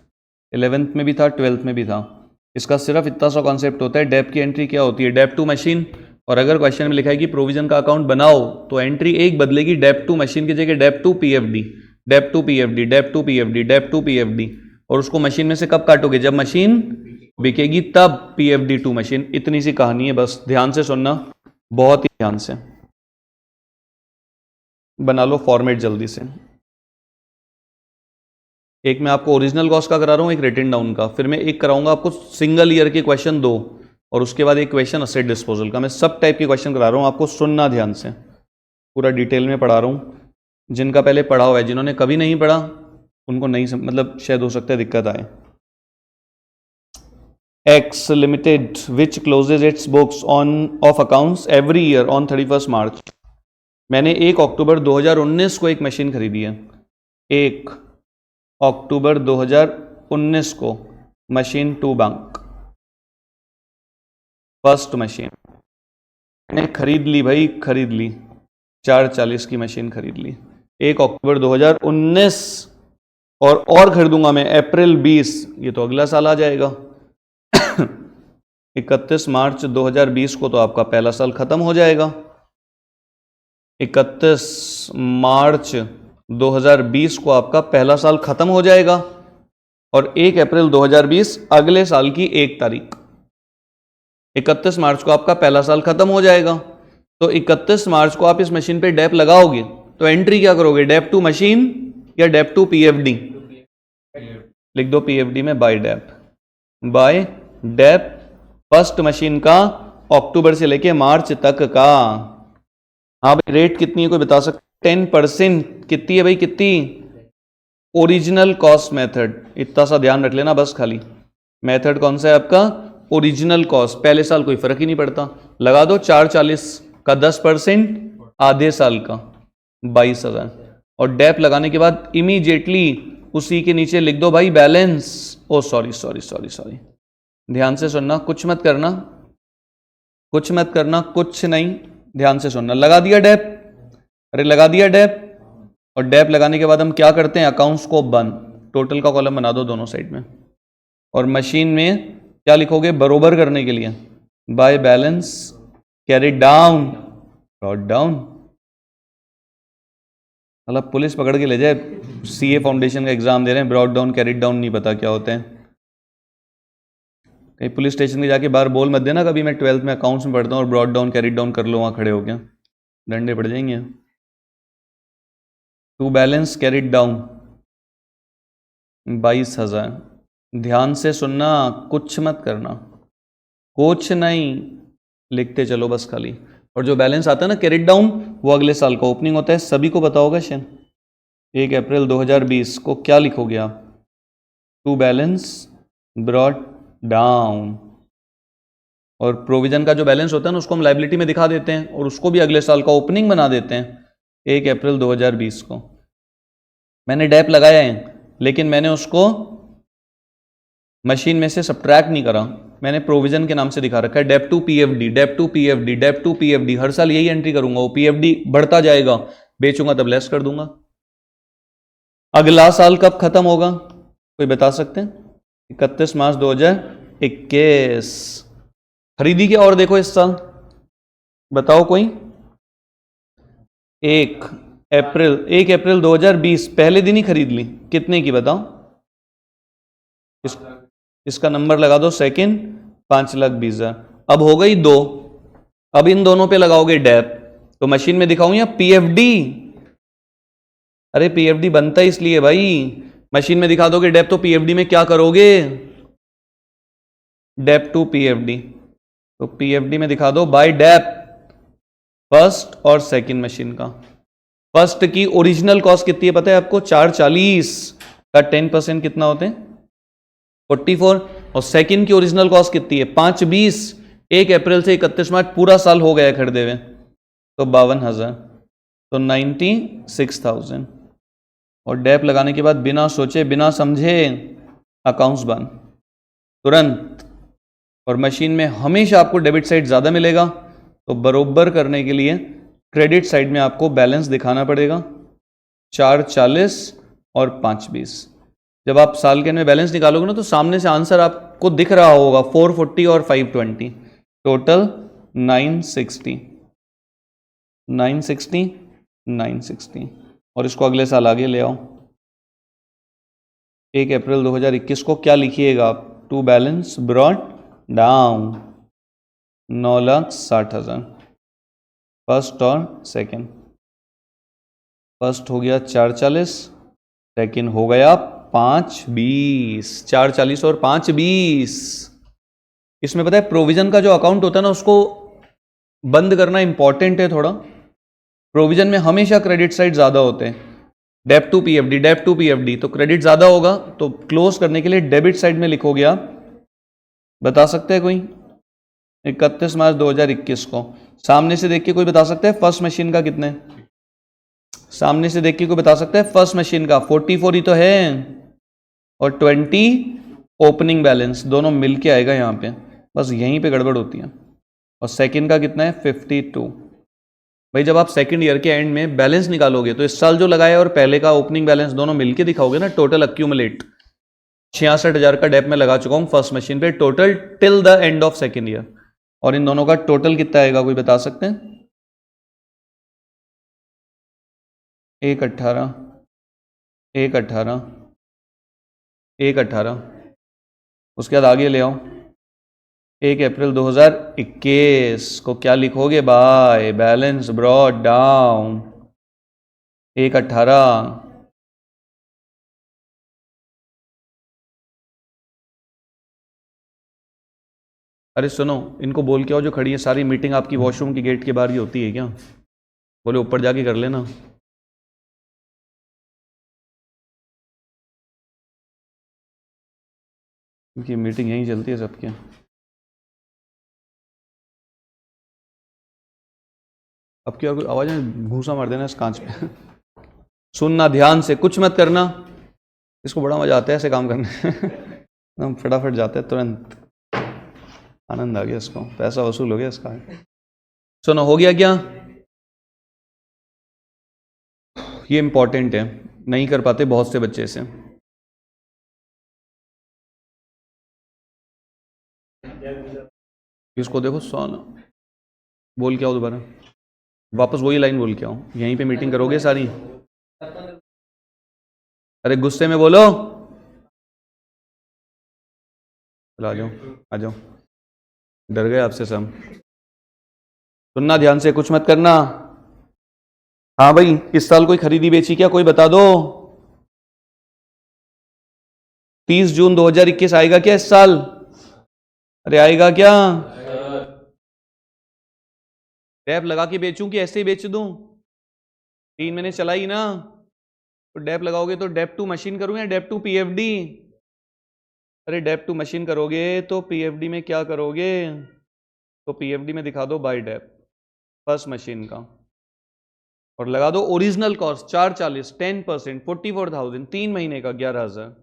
11th में भी था, 12th में भी था। इसका सिर्फ इतना सा कॉन्सेप्ट होता है, डेप की एंट्री क्या होती है? डेप टू मशीन और अगर क्वेश्चन में लिखा है कि प्रोविजन का अकाउंट बनाओ तो एंट्री एक बदलेगी, डेप टू मशीन की जगह dep to PFD, dep to PFD, dep to PFD, dep to PFD, और उसको मशीन में से कब काटोगे? जब मशीन बिकेगी तब पीएफडी टू मशीन। इतनी सी कहानी है, बस ध्यान से सुनना, बहुत ही ध्यान से बना लो फॉर्मेट जल्दी से। एक मैं आपको ओरिजिनल कॉस्ट का करा रहा हूं, एक रिटन डाउन का, फिर मैं एक कराऊंगा आपको सिंगल ईयर के क्वेश्चन 2, और उसके बाद एक क्वेश्चन असेट डिस्पोजल का। मैं सब टाइप के क्वेश्चन करा रहा हूं, आपको सुनना ध्यान से, पूरा डिटेल में पढ़ा रहा हूं। जिनका पहले पढ़ा हुआ है, जिन्होंने कभी नहीं पढ़ा उनको नहीं मतलब शायद हो सकता है दिक्कत आए। X Limited which closes its books on of accounts every year on 31st March। मैंने 1 अक्टूबर 2019 को एक मशीन खरीदी है, 1 अक्टूबर 2019 को machine to bank, first machine मैंने खरीद ली भाई, खरीद ली 440 की मशीन खरीद ली 1 अक्टूबर 2019, और खरीदूंगा मैं अप्रैल 20, ये तो अगला साल आ जाएगा 31 मार्च 2020 को तो आपका पहला साल खत्म हो जाएगा। 31 मार्च 2020 को आपका पहला साल खत्म हो जाएगा, और 1 अप्रैल 2020 अगले साल की 1 तारीख। 31 मार्च को आपका पहला साल खत्म हो जाएगा, तो 31 मार्च को आप इस मशीन पे डेप लगाओगे तो एंट्री क्या करोगे? डेप टू मशीन या डेप टू पीएफडी? लिख दो पीएफडी में by dep, by dep first machine का अक्टूबर से लेके मार्च तक का। हाँ भाई, रेट कितनी है कोई बता सकता? 10%। कितनी है भाई, कितनी? ओरिजिनल कॉस्ट मेथड, इतना सा ध्यान रख लेना बस। खाली मेथड कौन सा है आपका? Original cost. पहले साल कोई फर्क ही नहीं पड़ता, लगा दो 440 का 10%, आधे साल का 22,000, और डेप लगाने के बाद इमीडिएटली उसी के नीचे लिख दो भाई बैलेंस। ओ सॉरी, ध्यान से सुनना, कुछ मत करना, कुछ मत करना, कुछ नहीं, ध्यान से सुनना। लगा दिया डेप, अरे लगा दिया डेप, और डेप लगाने के बाद हम क्या करते हैं? अकाउंट्स को बंद, टोटल का कॉलम बना दो दोनों साइड में, और मशीन में क्या लिखोगे? बरोबर करने के लिए by balance carry down, brought down. मतलब पुलिस पकड़ के ले जाए, सीए फाउंडेशन का एग्जाम दे रहे हैं, ब्रॉट डाउन कैरिड डाउन नहीं पता क्या होते हैं। कहीं पुलिस स्टेशन में जाके बाहर बोल मत देना कभी मैं 12th में अकाउंट्स में पढ़ता हूँ और ब्रॉट डाउन कैरिड डाउन कर लो वहाँ खड़े हो गया, डंडे पड़ जाएंगे। To balance carried down 22,000। ध्यान से सुनना, कुछ मत करना, कुछ नहीं, लिखते चलो बस खाली। और जो बैलेंस आता है ना कैरिड डाउन, वो अगले साल का ओपनिंग होता है, सभी को पता होगा शायद। 1 अप्रैल 2020 को क्या लिखोगे आप? To balance brought down. और प्रोविजन का जो बैलेंस होता है ना उसको हम लायबिलिटी में दिखा देते हैं और उसको भी अगले साल का ओपनिंग बना देते हैं 1 अप्रैल 2020 को। मैंने डेप लगाया है लेकिन मैंने उसको मशीन में से सब्ट्रैक्ट नहीं करा, मैंने प्रोविजन के नाम से दिखा रखा है dep to PFD, dep to PFD, dep to PFD. हर साल यही एंट्री करूंगा, वो पीएफडी बढ़ता जाएगा, बेचूंगा तब लेस कर दूंगा। अगला साल कब खत्म होगा कोई बता सकते हैं? 31 मार्च 2021। खरीदी क्या और देखो इस साल, बताओ कोई? 1 अप्रैल 2020 पहले दिन ही खरीद ली, कितने की बताओ? इसका नंबर लगा दो सेकंड, 5,20,000। अब हो गई 2, अब इन दोनों पे लगाओगे डेप, तो मशीन में दिखाऊं या पीएफडी? अरे पीएफडी बनता है इसलिए भाई, मशीन में दिखा दोगे डेप तो पीएफडी में क्या करोगे? डेप टू पीएफडी, तो पीएफडी में दिखा दो बाय डेप फर्स्ट और सेकंड मशीन का। फर्स्ट की ओरिजिनल कॉस्ट कितनी है पता है आपको? 440 का 10% कितना होते हैं? 44। और सेकंड की ओरिजिनल कॉस्ट कितनी है? 520। 1 अप्रैल से 31 मार्च पूरा साल हो गया खरीदे हुए, तो 52,000, तो 96,000। और डेप लगाने के बाद बिना सोचे बिना समझे अकाउंट्स बंद तुरंत। और मशीन में हमेशा आपको डेबिट साइड ज़्यादा मिलेगा, तो बरोबर करने के लिए क्रेडिट साइड में आपको बैलेंस दिखाना पड़ेगा 440 और 520। जब आप साल के में बैलेंस निकालोगे ना तो सामने से आंसर आपको दिख रहा होगा 440 और 520, टोटल 960 960 960 और इसको अगले साल आगे ले आओ। 1 अप्रैल 2021 को क्या लिखिएगा आप? To balance brought down 9,60,000 first और सेकंड। फर्स्ट हो गया 440, सेकंड हो गया 520। 440 और 520। इसमें पता है प्रोविजन का जो अकाउंट होता है ना उसको बंद करना इंपॉर्टेंट है थोड़ा। प्रोविजन में हमेशा क्रेडिट साइड ज्यादा होते हैं, डेब्ट टू पीएफडी, डेब्ट टू पीएफडी, तो क्रेडिट ज्यादा होगा तो क्लोज करने के लिए डेबिट साइड में लिखोगे आप। बता सकते हैं कोई? 31 मार्च 2021 को सामने से देख के कोई बता सकता है फर्स्ट मशीन का कितने? सामने से देख के कोई बता सकता है फर्स्ट मशीन का? 44 ही तो है और 20 ओपनिंग बैलेंस, दोनों मिलके आएगा यहाँ पे, बस यहीं पे गड़बड़ होती है। और सेकंड का कितना है? 52। भाई जब आप सेकंड ईयर के एंड में बैलेंस निकालोगे तो इस साल जो लगाया और पहले का ओपनिंग बैलेंस दोनों मिलके दिखाओगे ना, टोटल अक्यूमुलेट 66,000 का डेप में लगा चुका हूं फर्स्ट मशीन पे, total till the end of second year. और इन दोनों का टोटल कितना आएगा कोई बता सकते हैं? 118 118 118। उसके बाद आगे ले आओ। 1 अप्रैल 2021 को क्या लिखोगे बाय बैलेंस ब्रॉट डाउन 118। अरे सुनो, इनको बोल के आओ जो खड़ी है सारी, मीटिंग आपकी वॉशरूम की गेट के बाहर ही होती है क्या? बोले ऊपर जाके कर लेना। क्योंकि मीटिंग यहीं चलती है सबके। अब की और कोई आवाज है घूसा मार देना इस कांच पे। सुनना ध्यान से, कुछ मत करना। इसको बड़ा मजा आता है ऐसे काम करने। एकदम फटाफट जाते हैं तुरंत, आनंद आ गया इसको, पैसा वसूल हो गया इसका। सुनो हो गया क्या? ये इंपॉर्टेंट है, नहीं कर पाते बहुत से बच्चे से। इसको देखो सोना, बोल के आओ दोबारा, वापस वही लाइन बोल के आओ। यहीं पे मीटिंग करोगे सारी? अरे गुस्से में बोलो। चलो आ जाओ आ जाओ, डर गए आपसे सब। सुनना ध्यान से, कुछ मत करना। हाँ भाई, इस साल कोई खरीदी बेची क्या? कोई बता दो। 30 जून 2021 आएगा क्या इस साल? अरे आएगा क्या? डैप लगा के बेचूं कि ऐसे ही बेच दूं? 3 महीने चलाई ना, तो डैप लगाओगे तो डेप टू मशीन करूं या डेप टू पीएफडी? अरे डेप टू मशीन करोगे तो पीएफडी में क्या करोगे? तो पीएफडी में दिखा दो बाय डेप फर्स्ट मशीन का और लगा दो ओरिजिनल कॉस्ट 440 10% 44,000 3 महीने का 11,000।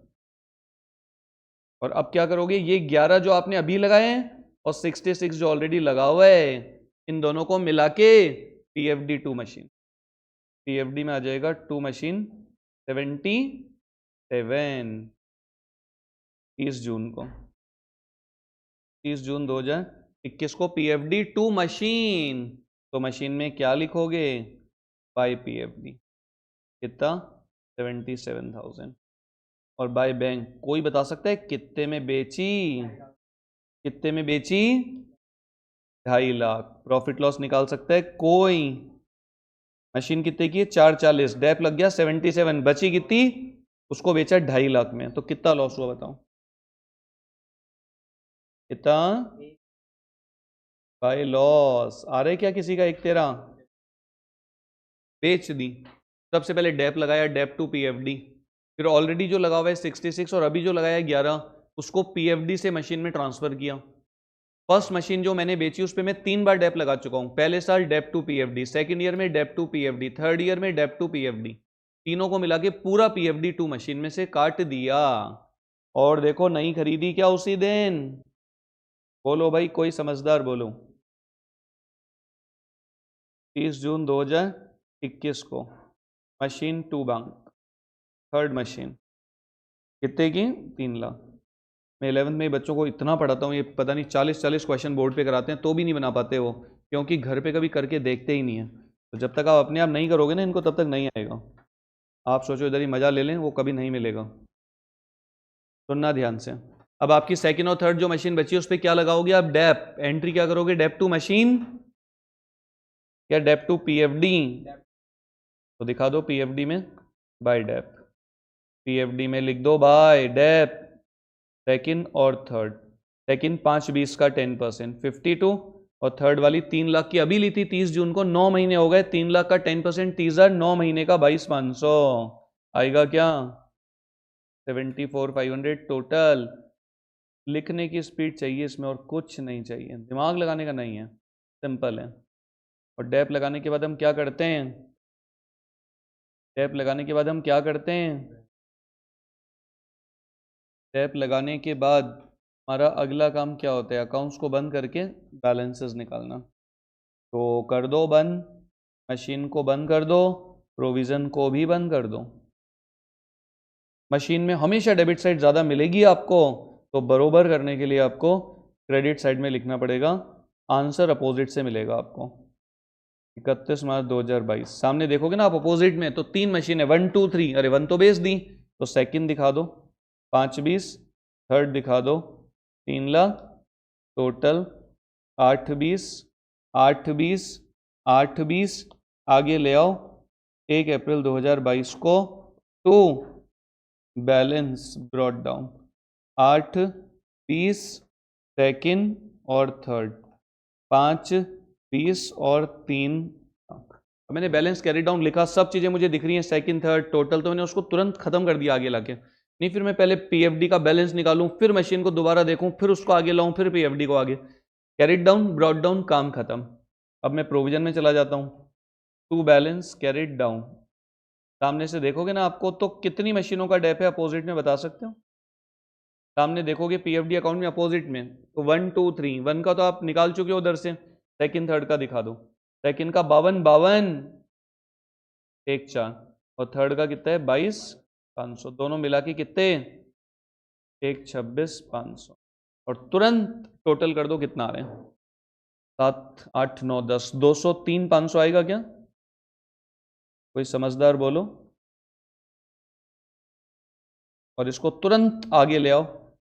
और अब क्या करोगे? ये 11 जो आपने अभी लगाए हैं और 66 जो ऑलरेडी लगा हुआ है, इन दोनों को मिला के पीएफडी टू मशीन, पीएफडी में आ जाएगा टू मशीन 77। 30 जून को, 30 जून 2021 को पीएफडी टू मशीन। तो मशीन में क्या लिखोगे? बाय पीएफडी कितना? 77,000। और बाय बैंक कोई बता सकता है कितने में बेची? कितने में बेची? 2.5 लाख। प्रॉफिट लॉस निकाल सकता है कोई? मशीन कितने की है? 440, डेप लग गया 77, बची कितनी? उसको बेचा 2.5 लाख में, तो कितना लॉस हुआ बताओ? कितना? बाय लॉस आ रहे क्या किसी का? 1.13 बेच दी। सबसे पहले डेप लगाया, डेप टू पीएफडी, फिर ऑलरेडी जो लगा हुआ है 66 और अभी जो लगाया 11, उसको पीएफडी से मशीन में ट्रांसफर किया। फर्स्ट मशीन जो मैंने बेची उस पर मैं 3 बार डेप लगा चुका हूं। पहले साल dep to PFD, second year में dep to PFD, third year में डेप टू पीएफडी, तीनों को मिला के पूरा पीएफडी टू मशीन में से काट दिया। और देखो नई खरीदी क्या उसी दिन? बोलो भाई, कोई समझदार बोलो। 30 जून 2021 को machine to bank, third machine कितने की? 3 लाख। मैं 11th में बच्चों को इतना पढ़ाता हूँ, ये पता नहीं 40-40 क्वेश्चन बोर्ड पे कराते हैं तो भी नहीं बना पाते वो, क्योंकि घर पे कभी करके देखते ही नहीं है। तो जब तक आप अपने आप नहीं करोगे ना इनको, तब तक नहीं आएगा। आप सोचो इधर ही मज़ा ले लें, वो कभी नहीं मिलेगा। सुनना ध्यान से। अब आपकी सेकंड और थर्ड जो मशीन बची है उस पर क्या लगाओगे आप? डेप। एंट्री क्या करोगे? डेप टू मशीन या डेप टू पीएफडी? तो दिखा दो पीएफडी में बाय डेप, पीएफडी में लिख दो बाय डेप सेकंड और थर्ड। सेकंड 5/20 का 10% 52, और थर्ड वाली 3 लाख की अभी ली थी 30 जून को, 9 महीने हो गए, 3 लाख का 10% टीजर, 9 महीने का 22,500 आएगा क्या? 74,500 टोटल। लिखने की स्पीड चाहिए इसमें और कुछ नहीं चाहिए, दिमाग लगाने का नहीं है, सिंपल है। और डेप लगाने के बाद हम क्या करते हैं? डेप लगाने के बाद हम क्या करते हैं? डेप लगाने के बाद हमारा अगला काम क्या होता है? अकाउंट्स को बंद करके बैलेंसेस निकालना। तो कर दो बंद, मशीन को बंद कर दो, प्रोविज़न को भी बंद कर दो। मशीन में हमेशा डेबिट साइड ज़्यादा मिलेगी आपको, तो बरोबर करने के लिए आपको क्रेडिट साइड में लिखना पड़ेगा, आंसर अपोजिट से मिलेगा आपको। 31 मार्च 2022 सामने देखोगे ना आप अपोजिट में, तो 3 मशीन है 1 2 3, अरे 1 तो बेच दी, तो सेकंड दिखा दो 5/20, थर्ड दिखा दो 3 लाख, टोटल 8/20, 8/20, 8/20, आगे ले आओ 1 अप्रैल 2022 को to balance brought down 8/20 second और थर्ड, 5/20 और 3। अब मैंने बैलेंस कैरी डाउन लिखा, सब चीज़ें मुझे दिख रही हैं, सेकंड थर्ड टोटल, तो मैंने उसको तुरंत खत्म कर दिया आगे लाके। नहीं फिर मैं पहले पीएफडी का बैलेंस निकालूं, फिर मशीन को दोबारा देखूं, फिर उसको आगे लाऊं, फिर पीएफडी को आगे। कैरिड डाउन ब्रॉट डाउन, काम खत्म। अब मैं प्रोविजन में चला जाता हूं, टू बैलेंस कैरिड डाउन। सामने से देखोगे ना आपको, तो कितनी मशीनों का डेप है अपोजिट में बता सकते हो? सामने देखोगे पीएफडी अकाउंट में अपोजिट में, तो 1 2 3, 1 का तो आप निकाल चुके हो उधर से, सेकंड थर्ड का दिखा दो। सेकंड का 52 1 4, और थर्ड का कितना है 22,500, दोनों मिला के कितने? 1,26,500, और तुरंत टोटल कर दो कितना आ रहे हैं? 7 8 9 10, 203,500 आएगा क्या? कोई समझदार बोलो। और इसको तुरंत आगे ले आओ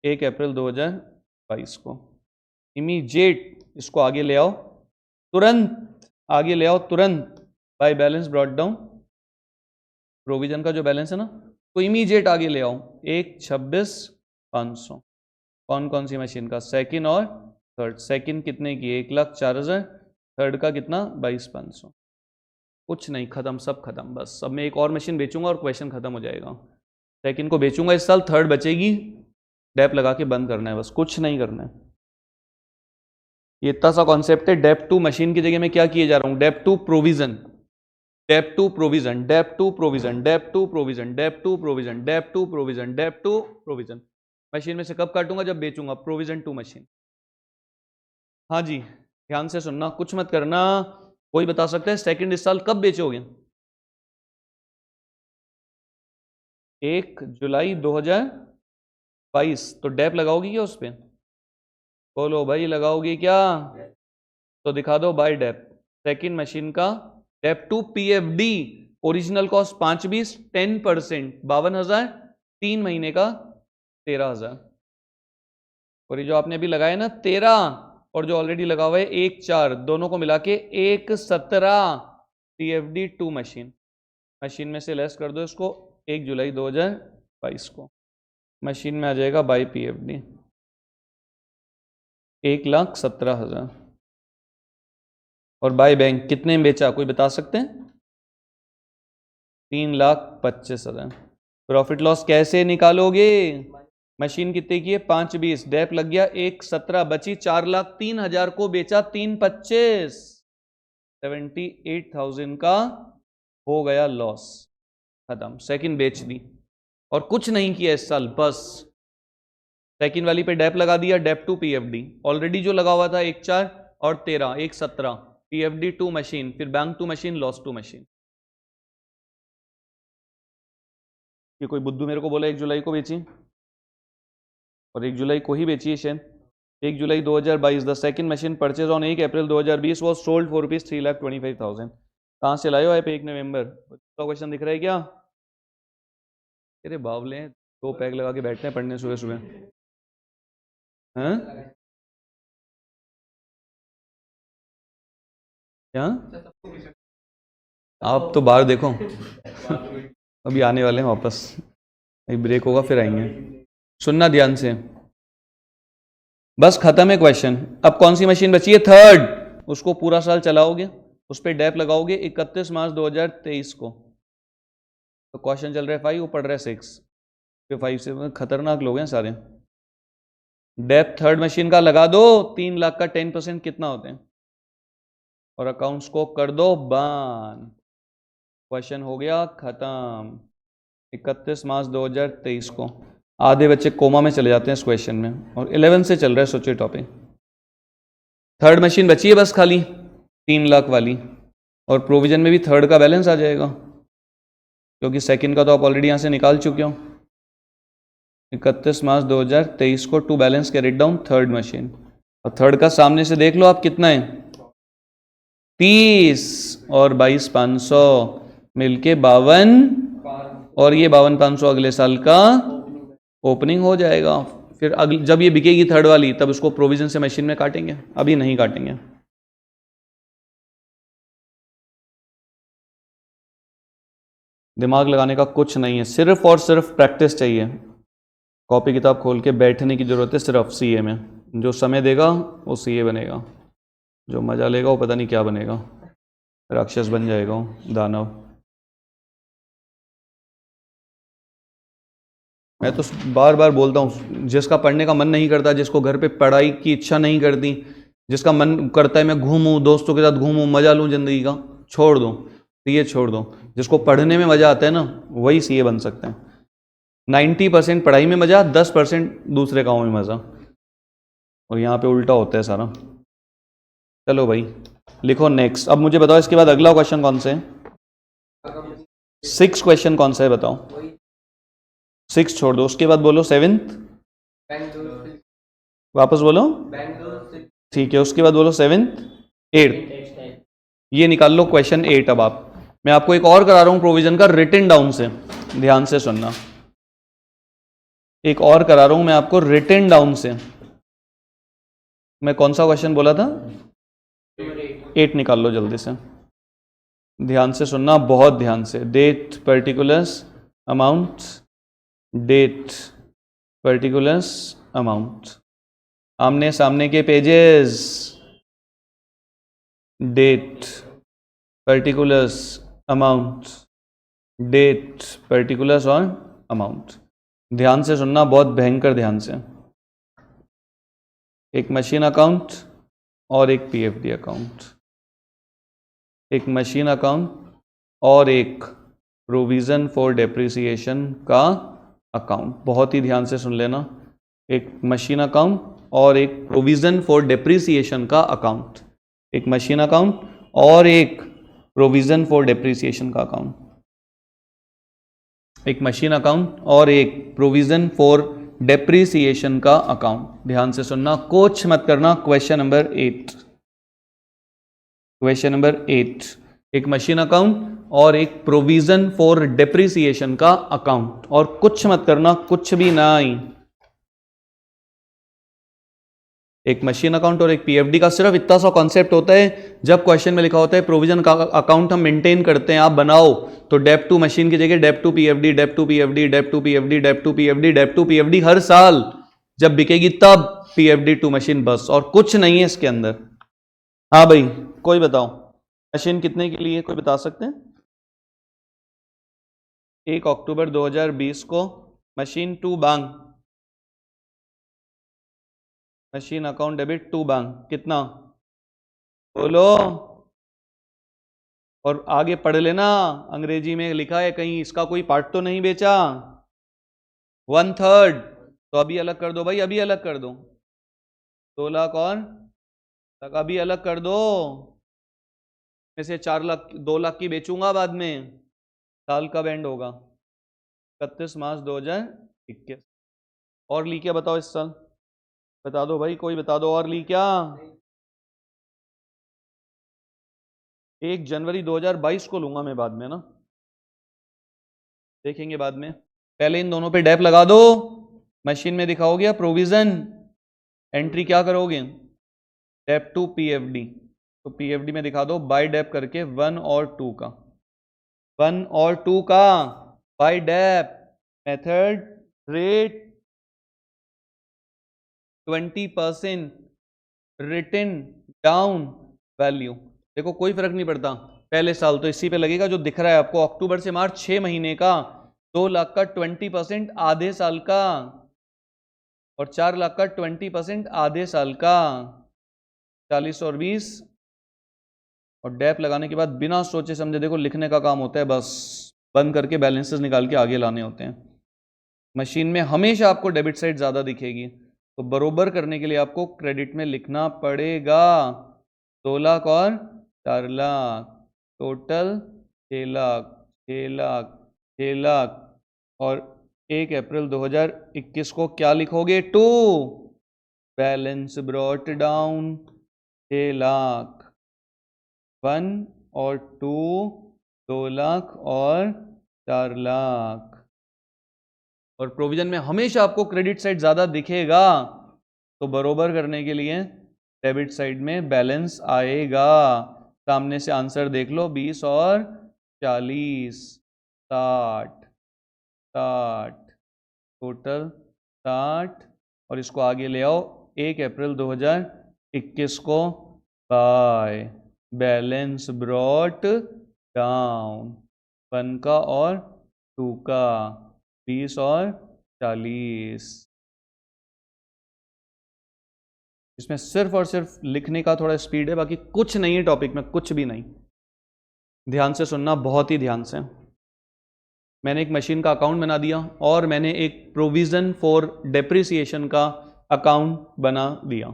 1 अप्रैल 2022 को, इमीडिएट इसको आगे ले आओ, तुरंत आगे ले आओ, तुरंत bye balance brought down, provision का जो बैलेंस है ना, तो इमीडिएट आगे ले आओ 1,26,500। कौन कौन सी मशीन का? सेकंड और थर्ड। सेकंड कितने की? 1,04,000, थर्ड का कितना? 22,500। कुछ नहीं, खत्म, सब खत्म। बस अब मैं एक और मशीन बेचूंगा और क्वेश्चन खत्म हो जाएगा। सेकंड को बेचूंगा इस साल, थर्ड बचेगी, डेप लगा के बंद करना है, बस कुछ नहीं करना है। ये इतना सा कॉन्सेप्ट है। डेप टू मशीन की जगह मैं क्या किए जा रहा हूं? Dep to provision, dep to provision, dep to provision, dep to provision, dep to provision, dep to provision, dep to provision. Machine में से कब काटूंगा? जब बेचूंगा। Provision to machine. हाँ जी, ध्यान से सुनना, कुछ मत करना। कोई बता सकता है सेकंड इस साल कब बेचोगे? 1 जुलाई 2022। तो डेप लगाओगी क्या उस पर? बोलो भाई, लगाओगी क्या? तो दिखा दो बाय डेप सेकंड मशीन का dep to PFD, original cost 5/20, 10% 52,000, 3 महीने का 13,000, और ये जो आपने अभी लगाया ना 13, और जो ऑलरेडी लगा हुआ है 1,4, दोनों को मिला के 1,17 पीएफडी टू मशीन। मशीन में से लेस कर दो इसको 1 जुलाई 2022 को, मशीन में आ जाएगा बाई पीएफडी 1,17,000। और बाय बैंक कितने में बेचा? कोई बता सकते हैं? 3,25,000। प्रॉफिट लॉस कैसे निकालोगे? मशीन कितने की है? 5/20, डेप लग गया 1,17, बची 4,03,000 को बेचा 3,25, 78,000 का हो गया लॉस, खत्म। सेकंड बेच दी और कुछ नहीं किया इस साल, बस सेकंड वाली पे डेप लगा दिया, डेप टू पीएफडी। ऑलरेडी जो लगा हुआ था 1,4 और 13, 1,17 पीएफडी टू मशीन, फिर bank to machine, loss to machine. ये कोई बुद्धू मेरे को बोला 1 जुलाई को बेची? और 1 जुलाई को ही बेची है share. 1 July 2022 the second machine purchase on 1 अप्रैल 2020 वाज सोल्ड फॉर रुपीज 3,25,000। कहाँ से लाए हो आप 1 नवंबर? तो क्वेश्चन दिख रहा है क्या? अरे बावले हैं, 2 पैक लगा के बैठते हैं पढ़ने सुबह सुबह। हैं क्या? आप तो बाहर देखो अभी आने वाले हैं वापस, अभी ब्रेक होगा फिर आएंगे। सुनना ध्यान से, बस खत्म है क्वेश्चन। अब कौन सी मशीन बची है? थर्ड। उसको पूरा साल चलाओगे, उस पर डेप लगाओगे 31 मार्च 2023 को। तो क्वेश्चन चल रहा है 5, वो पढ़ रहा है 6। फिर 5 से खतरनाक लोग हैं सारे। डेप थर्ड मशीन का लगा दो, 3 लाख का 10% कितना होते हैं? और अकाउंट्स को कर दो बान। क्वेश्चन हो गया खत्म। 31 मार्च 2023 को आधे बच्चे कोमा में चले जाते हैं इस क्वेश्चन में, और 11 से चल रहा है सोचिए टॉपिक। थर्ड मशीन बची है बस खाली 3 लाख वाली, और प्रोविजन में भी थर्ड का बैलेंस आ जाएगा, क्योंकि सेकंड का तो आप ऑलरेडी यहां से निकाल चुके हो। 31 मार्च 2023 को to balance carried down third machine, और थर्ड का सामने से देख लो आप कितना है, 30 और 22,500 मिलके 52, और ये 52,500 अगले साल का ओपनिंग हो जाएगा। फिर अगली जब ये बिकेगी थर्ड वाली, तब उसको प्रोविजन से मशीन में काटेंगे, अभी नहीं काटेंगे। दिमाग लगाने का कुछ नहीं है, सिर्फ और सिर्फ प्रैक्टिस चाहिए। कॉपी किताब खोल के बैठने की जरूरत है सिर्फ सीए में। जो समय देगा वो सीए बनेगा, जो मजा लेगा वो पता नहीं क्या बनेगा, राक्षस बन जाएगा वो, दानव। मैं तो बार बार बोलता हूँ, जिसका पढ़ने का मन नहीं करता, जिसको घर पे पढ़ाई की इच्छा नहीं करती, जिसका मन करता है मैं घूमूं, दोस्तों के साथ घूमूं, मजा लूं जिंदगी का, छोड़ दो सीए, छोड़ दो। जिसको पढ़ने में मजा आता है ना, वही सीए बन सकते हैं। 90% पढ़ाई में मजा, 10% दूसरे कामों में मजा, और यहाँ पे उल्टा होता है सारा। चलो भाई लिखो नेक्स्ट। अब मुझे बताओ इसके बाद अगला क्वेश्चन कौन सा है? 6 क्वेश्चन कौन सा है बताओ? 6 छोड़ दो, उसके बाद बोलो 7th, वापस बोलो, ठीक है, उसके बाद बोलो 7th 8th। ये निकाल लो क्वेश्चन 8। अब आप, मैं आपको एक और करा रहा हूं प्रोविजन का रिटन डाउन से, ध्यान से सुनना। एक और करा रहा हूं मैं आपको रिटन डाउन से। मैं कौन सा क्वेश्चन बोला था? 8 निकाल लो जल्दी से, ध्यान से सुनना, बहुत ध्यान से। Date particulars amount, date particulars amount, आमने सामने के pages, date particulars amount, date particulars और अमाउंट। ध्यान से सुनना, बहुत भयंकर ध्यान से। एक मशीन अकाउंट और एक पीएफडी अकाउंट, एक मशीन अकाउंट और एक प्रोविजन फॉर डेप्रिसिएशन का अकाउंट। बहुत ही ध्यान से सुन लेना, एक मशीन अकाउंट और एक प्रोविजन फॉर डेप्रिसिएशन का अकाउंट, एक मशीन अकाउंट और एक प्रोविजन फॉर डेप्रिसिएशन का अकाउंट, एक मशीन अकाउंट और एक प्रोविजन फॉर डेप्रिसिएशन का अकाउंट। ध्यान से सुनना, कुछ मत करना। क्वेश्चन नंबर 8, क्वेश्चन नंबर 8, एक मशीन अकाउंट और एक प्रोविजन फॉर डेप्रिसिएशन का अकाउंट, और कुछ मत करना, कुछ भी नहीं। एक मशीन अकाउंट और एक पीएफडी का सिर्फ इतना सा कॉन्सेप्ट होता है, जब क्वेश्चन में लिखा होता है प्रोविजन का अकाउंट हम मेंटेन करते हैं, आप बनाओ, तो डेप टू मशीन की जगह dep to PFD, dep to PFD, dep to PFD, dep to PFD, dep to PFD, हर साल जब बिकेगी तब पीएफडी टू मशीन, बस, और कुछ नहीं है इसके अंदर। हाँ भाई, कोई बताओ मशीन कितने के लिए, कोई बता सकते हैं? 1 अक्टूबर 2020 को मशीन टू बांग, मशीन अकाउंट डेबिट टू बांग, कितना बोलो? और आगे पढ़ लेना, अंग्रेजी में लिखा है कहीं, इसका कोई पार्ट तो नहीं बेचा। 1/3, तो अभी अलग कर दो भाई, अभी अलग कर दो। 2 लाख और तक अभी अलग कर दो, में से 4 लाख, 2 लाख की बेचूंगा बाद में। साल कब एंड होगा? 31 मार्च 2021। और ली क्या बताओ इस साल, बता दो भाई, कोई बता दो और ली क्या। 1 जनवरी 2022 को लूंगा मैं बाद में ना, देखेंगे बाद में। पहले इन दोनों पे डेप लगा दो, मशीन में दिखाओगे प्रोविजन, एंट्री क्या करोगे, डेप टू पीएफडी। तो पीएफडी में दिखा दो बाय डेप करके 1 और 2 का, 1 और 2 का by dep, method rate 20%, written down value. देखो कोई फर्क नहीं पड़ता, पहले साल तो इसी पे लगेगा जो दिख रहा है आपको, अक्टूबर से मार्च 6 महीने का 2 लाख का 20% आधे साल का, और 4 लाख का 20% आधे साल का, 40 और 20, और डेप लगाने के बाद बिना सोचे समझे, देखो लिखने का काम होता है बस, बंद करके बैलेंसेस निकाल के आगे लाने होते हैं। मशीन में हमेशा आपको डेबिट साइड ज़्यादा दिखेगी, तो बरोबर करने के लिए आपको क्रेडिट में लिखना पड़ेगा 2 लाख और 4 लाख, टोटल 6 लाख, 6 लाख, 6 लाख, और 1 अप्रैल 2021 को क्या लिखोगे, 2 बैलेंस ब्रॉट डाउन 6 लाख, 1 और 2 2 लाख और 4 लाख, और प्रोविजन में हमेशा आपको क्रेडिट साइड ज्यादा दिखेगा, तो बरोबर करने के लिए डेबिट साइड में बैलेंस आएगा। सामने से आंसर देख लो, 20 और 40, 60, 60, टोटल 60, और इसको आगे ले आओ 1 अप्रैल 2021 को बाय बैलेंस ब्रॉट डाउन 1 का और 2 का, 20 और 40। इसमें सिर्फ और सिर्फ लिखने का थोड़ा स्पीड है, बाकी कुछ नहीं है टॉपिक में, कुछ भी नहीं। ध्यान से सुनना, बहुत ही ध्यान से। मैंने एक मशीन का अकाउंट बना दिया और मैंने एक प्रोविजन फॉर डेप्रिसिएशन का अकाउंट बना दिया।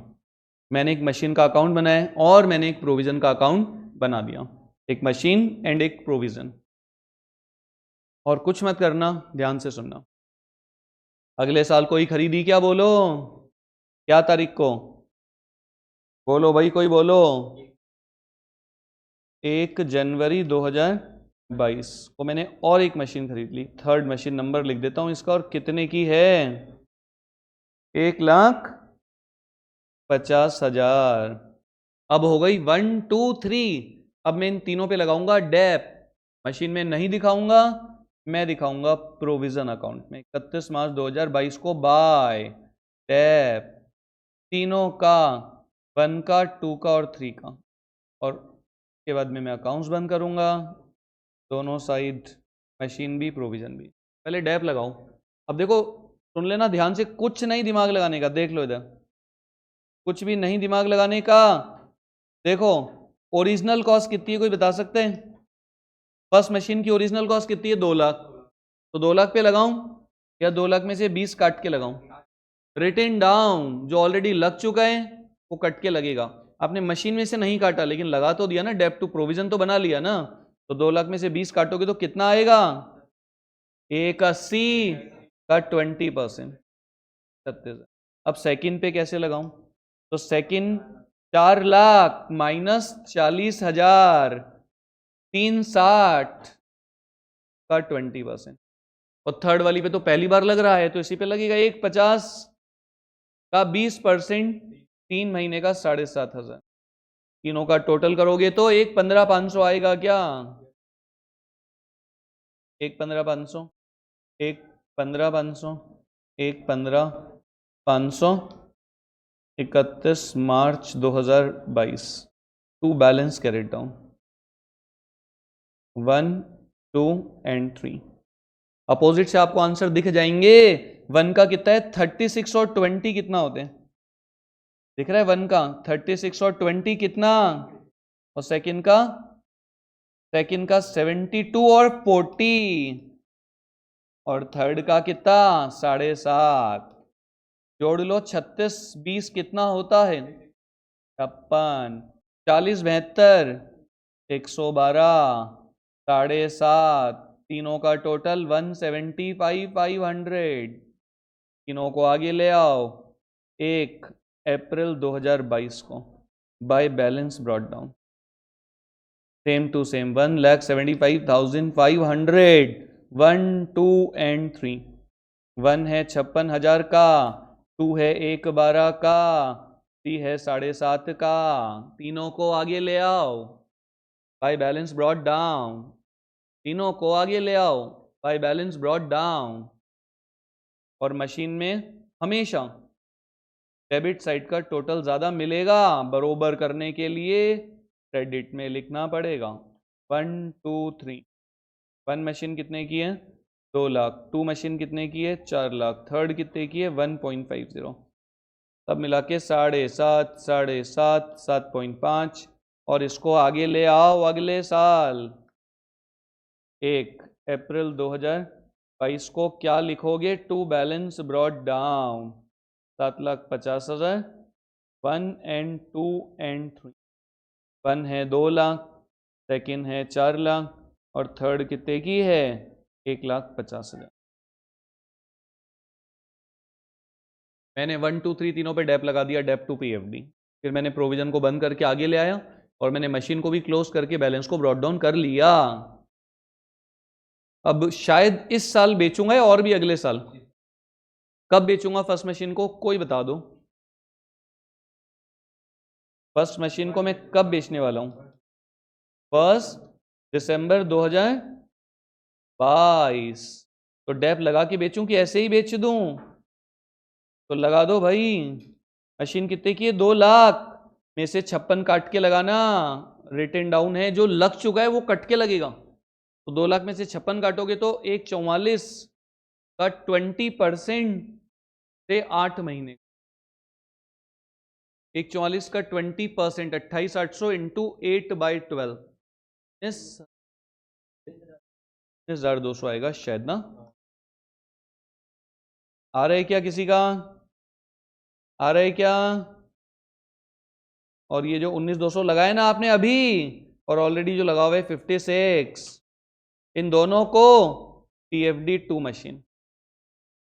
मैंने एक मशीन का अकाउंट बनाया और मैंने एक प्रोविजन का अकाउंट बना दिया, एक मशीन एंड एक प्रोविजन। और कुछ मत करना, ध्यान से सुनना। अगले साल कोई खरीदी क्या, बोलो क्या तारीख को, बोलो भाई कोई बोलो, 1 जनवरी 2022 को मैंने और एक मशीन खरीद ली। थर्ड मशीन नंबर लिख देता हूं इसका, और कितने की है, 1,50,000। अब हो गई 1 2 3। अब मैं इन तीनों पे लगाऊंगा डेप, मशीन में नहीं दिखाऊंगा, मैं दिखाऊंगा प्रोविजन अकाउंट में। 31 मार्च 2022 को बाय डेप तीनों का, 1 का, 2 का और 3 का, और के बाद में मैं अकाउंट्स बंद करूंगा, दोनों साइड, मशीन भी प्रोविजन भी। पहले डेप लगाऊं। अब देखो सुन लेना ध्यान से, कुछ नहीं दिमाग लगाने का, देख लो इधर, कुछ भी नहीं दिमाग लगाने का। देखो ओरिजिनल कॉस्ट कितनी है, कोई बता सकते हैं? फर्स्ट मशीन की ओरिजिनल कॉस्ट कितनी है, 2 लाख, तो 2 लाख पे लगाऊं या 2 लाख में से 20 काट के लगाऊं? रिटन डाउन जो ऑलरेडी लग चुका है वो कट के लगेगा। आपने मशीन में से नहीं काटा लेकिन लगा तो दिया ना, डेप टू प्रोविजन तो बना लिया ना, तो 2 लाख में से 20 काटोगे तो कितना आएगा, 180 का 20%, 36। अब सेकंड पे कैसे लगाऊं, तो सेकंड 4 लाख माइनस 40,000, 360 का 20%, और थर्ड वाली पे तो पहली बार लग रहा है तो इसी पे लगेगा 150 का 20%, 3 महीने का 7,500। तीनों का टोटल करोगे तो 1,15,500 आएगा क्या, 1,15,500, 1,15,500, 1,15,500, 31 मार्च 2022, 2 balance carried down, 1 2 and 3। Opposite से आपको आंसर दिख जाएंगे। 1 का कितना है, 36 और 20 कितना होते हैं, दिख रहा है 1 का 36 और 20 कितना, और सेकंड का 72 और 40, और थर्ड का कितना 7.5, जोड़ लो 36 20 कितना होता है 56, 40 72, 112, 7.5, तीनों का टोटल 175 500, तीनों को आगे ले आओ। 1 अप्रैल 2022 को by balance brought down same to same 1,75,500 1 2 and 3। 1 है 56,000 का, 2 है 1,12 का, 3 है 7.5 का। तीनों को आगे ले आओ बाय बैलेंस ब्रॉट डाउन। तीनों को आगे ले आओ बाय बैलेंस ब्रॉट डाउन। और मशीन में हमेशा डेबिट साइड का टोटल ज़्यादा मिलेगा, बरोबर करने के लिए क्रेडिट में लिखना पड़ेगा। 1 2 3। 1 मशीन कितने की है? 2 लाख। 2 मशीन कितने की है? 4 लाख। थर्ड कितने की है? 1.50। सब मिला के 7.5 7.5 7.5। और इसको आगे ले आओ अगले साल 1 अप्रैल 2022 को क्या लिखोगे? To balance brought down 7,50,000 1 and 2 and 3। 1 है 2 लाख, सेकेंड है 4 लाख और थर्ड कितने की है? 1,50,000। मैंने 1 2 3 तीनों पे डेप लगा दिया, डेप टू पीएफडी। फिर मैंने प्रोविजन को बंद करके आगे ले आया और मैंने मशीन को भी क्लोज करके बैलेंस को ब्रॉट डाउन कर लिया। अब शायद इस साल बेचूंगा या और भी अगले साल। कब बेचूंगा फर्स्ट मशीन को? कोई बता दो। फर्स्ट मशीन को मैं कब बेचने वाला हूं? 1 दिसंबर 2022। तो डेप लगा के बेचूं कि ऐसे ही बेच दूं? तो लगा दो भाई। मशीन कितने की है? 2 लाख में से 56 काट के लगाना। रिटर्न डाउन है, जो लग चुका है वो कट के लगेगा। तो 2 लाख में से 56 काटोगे तो 1,44 का 20% से 8 महीने। 1,44 का 20% 28,800 इंटू 8/12 19,200 आएगा शायद ना। आ रहा है क्या किसी का? आ रहा है क्या? और ये जो 19,200 लगाए ना आपने अभी, और ऑलरेडी जो लगा हुआ है 56, इन दोनों को पीएफडी 2 मशीन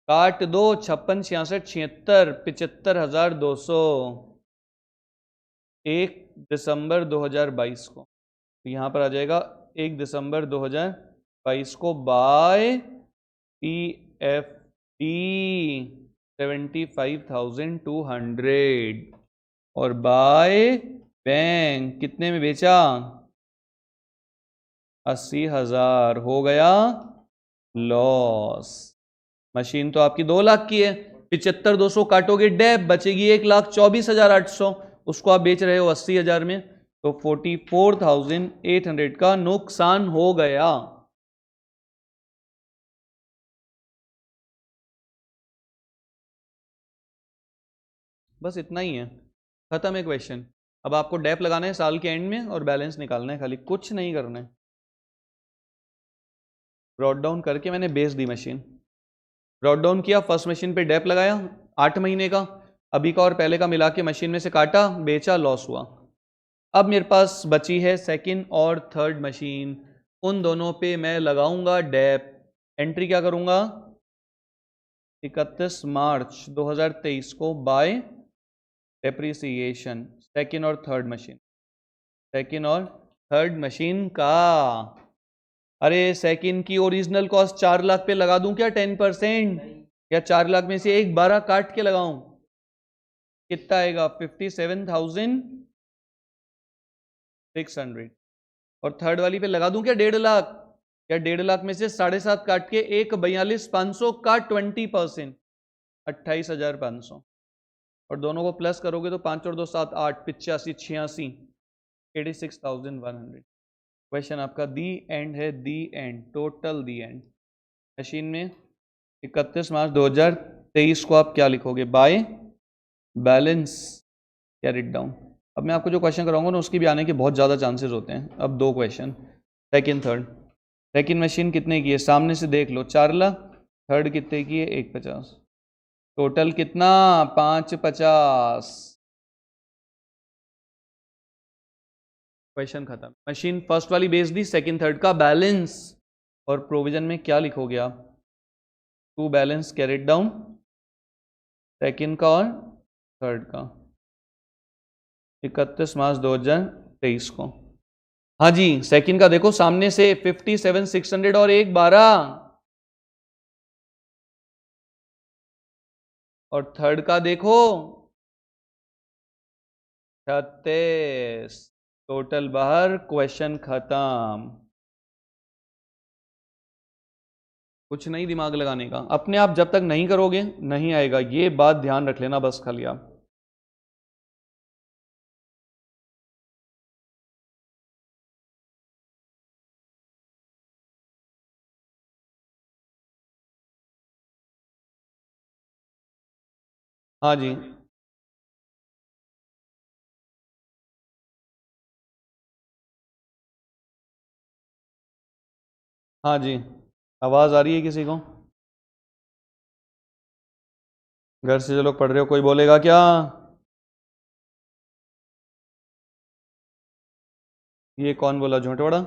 काट दो। 56 66 76 75,200 1 दिसंबर 2022 को। तो यहां पर आ जाएगा 1 दिसंबर 2022 को बाय पीएफडी 75,200 और बाय बैंक कितने में बेचा? 80,000। हो गया लॉस। मशीन तो आपकी 2 लाख की है, 75,200 काटोगे डेप बचेगी 1,24,800। उसको आप बेच रहे हो 80,000 में, तो 44,800 का नुकसान हो गया। बस इतना ही है, खत्म है क्वेश्चन। अब आपको डेप लगाना है साल के एंड में और बैलेंस निकालना है, खाली कुछ नहीं करना है। ब्रॉट डाउन करके मैंने बेच दी मशीन। ब्रॉट डाउन किया, फर्स्ट मशीन पे डेप लगाया 8 महीने का, अभी का और पहले का मिला के मशीन में से काटा, बेचा, लॉस हुआ। अब मेरे पास बची है सेकंड और थर्ड मशीन, उन दोनों पे मैं लगाऊंगा डेप। एंट्री क्या करूंगा? 31 मार्च 2023 को बाय डेप्रिसिएशन सेकंड और थर्ड मशीन। सेकंड और थर्ड मशीन का, अरे सेकंड की ओरिजिनल कॉस्ट 4 लाख पे लगा दूं क्या 10%? या 4 लाख में से 1/12 काट के लगाऊं? कितना आएगा? 57,600। और थर्ड वाली पे लगा दूं क्या 1.5 लाख? या 1.5 लाख में से 7.5 काट के 1,42,500 का 20% 28,500। और दोनों को प्लस करोगे तो 5 और 2 7 8 85 86 86,100। क्वेश्चन आपका दी एंड है, the end, total the end. Machine में 31 मार्च 2023 को आप क्या लिखोगे? By balance carried down. अब मैं आपको जो क्वेश्चन कराऊंगा ना उसकी भी आने के बहुत ज़्यादा चांसेस होते हैं। अब 2 question, second third. Second machine कितने की है? सामने से देख लो, 4 लाख। थर्ड कितने की है? 1,50। टोटल कितना? 5,50। क्वेश्चन खत्म। मशीन फर्स्ट वाली बेच दी, सेकंड थर्ड का बैलेंस। और प्रोविजन में क्या लिखोगे आप? To balance carried down second का और थर्ड का 31 मार्च 2023 को। हाँ जी, सेकंड का देखो सामने से 57,600 और 1,12 और थर्ड का देखो 36, टोटल बाहर, क्वेश्चन खत्म। कुछ नहीं दिमाग लगाने का, अपने आप जब तक नहीं करोगे नहीं आएगा, ये बात ध्यान रख लेना बस खाली आप। हाँ जी, हाँ जी, आवाज आ रही है किसी को? घर से जो लोग पढ़ रहे हो कोई बोलेगा क्या? ये कौन बोला झूठवाड़ा?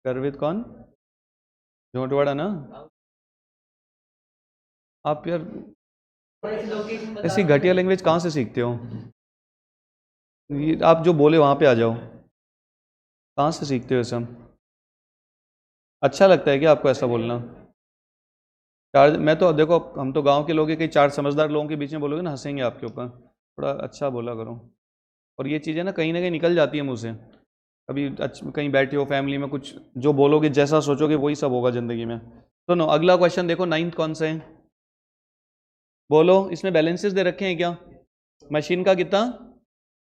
गर्वित कौन? झूठवाड़ा ना? आप यार ऐसी घटिया लैंग्वेज कहाँ से सीखते हो? ये आप जो बोले वहां पे आ जाओ, कहाँ से सीखते हो सब? अच्छा लगता है क्या आपको ऐसा बोलना? चार, मैं तो देखो हम तो गांव के लोग हैं, कई चार समझदार लोगों के बीच में बोलोगे ना हंसेंगे आपके ऊपर। थोड़ा अच्छा बोला करो। और ये चीज़ें ना कहीं निकल जाती है मुँह से। कभी कहीं बैठे हो फैमिली में, कुछ जो बोलोगे जैसा सोचोगे वही सब होगा ज़िंदगी में। तो नो, अगला क्वेश्चन देखो, 9th कौन सा है? बोलो, इसमें बैलेंसेस दे रखे हैं क्या? मशीन का कितना?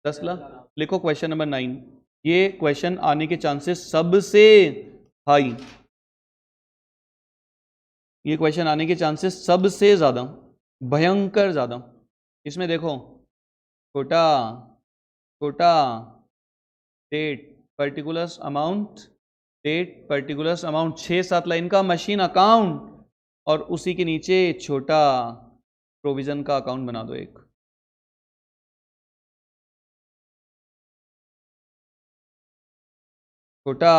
10 लाख। लिखो क्वेश्चन नंबर 9। ये क्वेश्चन आने के चांसेस सबसे हाई, ये क्वेश्चन आने के चांसेस सबसे ज़्यादा, भयंकर ज़्यादा। इसमें देखो, छोटा छोटा date particulars amount, date particulars amount, 6-7 line का मशीन अकाउंट, और उसी के नीचे छोटा प्रोविजन का अकाउंट बना दो एक। छोटा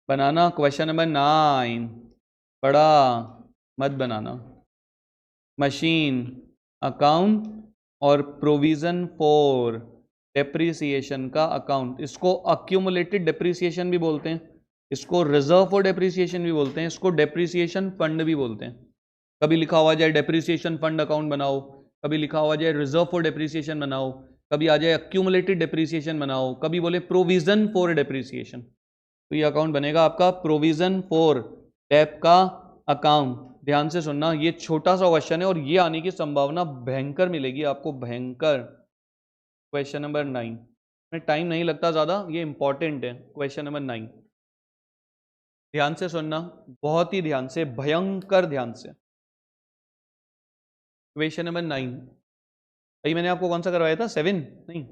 बनाना क्वेश्चन नंबर 9, बड़ा मत बनाना। मशीन अकाउंट और प्रोविजन फॉर डेप्रिसिएशन का अकाउंट, इसको अक्यूमुलेटेड डेप्रिसिएशन भी बोलते हैं, इसको रिजर्व फॉर डेप्रिसिएशन भी बोलते हैं, इसको डेप्रिसिएशन फंड भी बोलते हैं। कभी लिखा हुआ जाए डेप्रिसिएशन फंड अकाउंट बनाओ, कभी लिखा हुआ जाए रिजर्व फॉर डेप्रिसिएशन बनाओ, कभी आ जाए अक्यूमुलेटेड डेप्रिसिएशन बनाओ, कभी बोले प्रोविजन फॉर डेप्रिसिएशन। तो ये अकाउंट बनेगा आपका प्रोविजन फॉर डेप का अकाउंट। ध्यान से सुनना, ये छोटा सा क्वेश्चन है और ये आने की संभावना भयंकर मिलेगी आपको, भयंकर। क्वेश्चन नंबर 9 में टाइम नहीं लगता ज़्यादा, ये इंपॉर्टेंट है। क्वेश्चन नंबर 9 ध्यान से सुनना, बहुत ही ध्यान से, भयंकर ध्यान से। क्वेश्चन नंबर 9, अभी मैंने आपको कौन सा करवाया था? 7 नहीं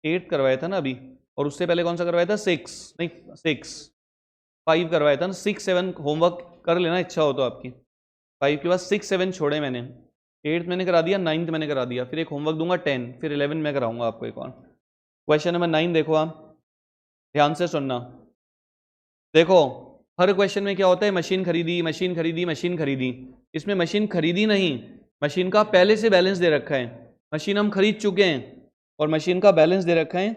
8 करवाया था ना अभी, और उससे पहले कौन सा करवाया था? 6 नहीं 5 करवाया था ना। 6-7 होमवर्क कर लेना इच्छा हो तो आपकी। 5 के बाद 6-7 छोड़े मैंने, 8th मैंने करा दिया, 9th मैंने करा दिया, फिर एक होमवर्क दूंगा 10, फिर 11 में कराऊंगा आपको एक और। क्वेश्चन नंबर 9 देखो आप, ध्यान से सुनना। देखो हर क्वेश्चन में क्या होता है? मशीन खरीदी, मशीन खरीदी, मशीन खरीदी। इसमें मशीन खरीदी नहीं, मशीन का पहले से बैलेंस दे रखा है। मशीन हम खरीद चुके हैं और मशीन का बैलेंस दे रखा है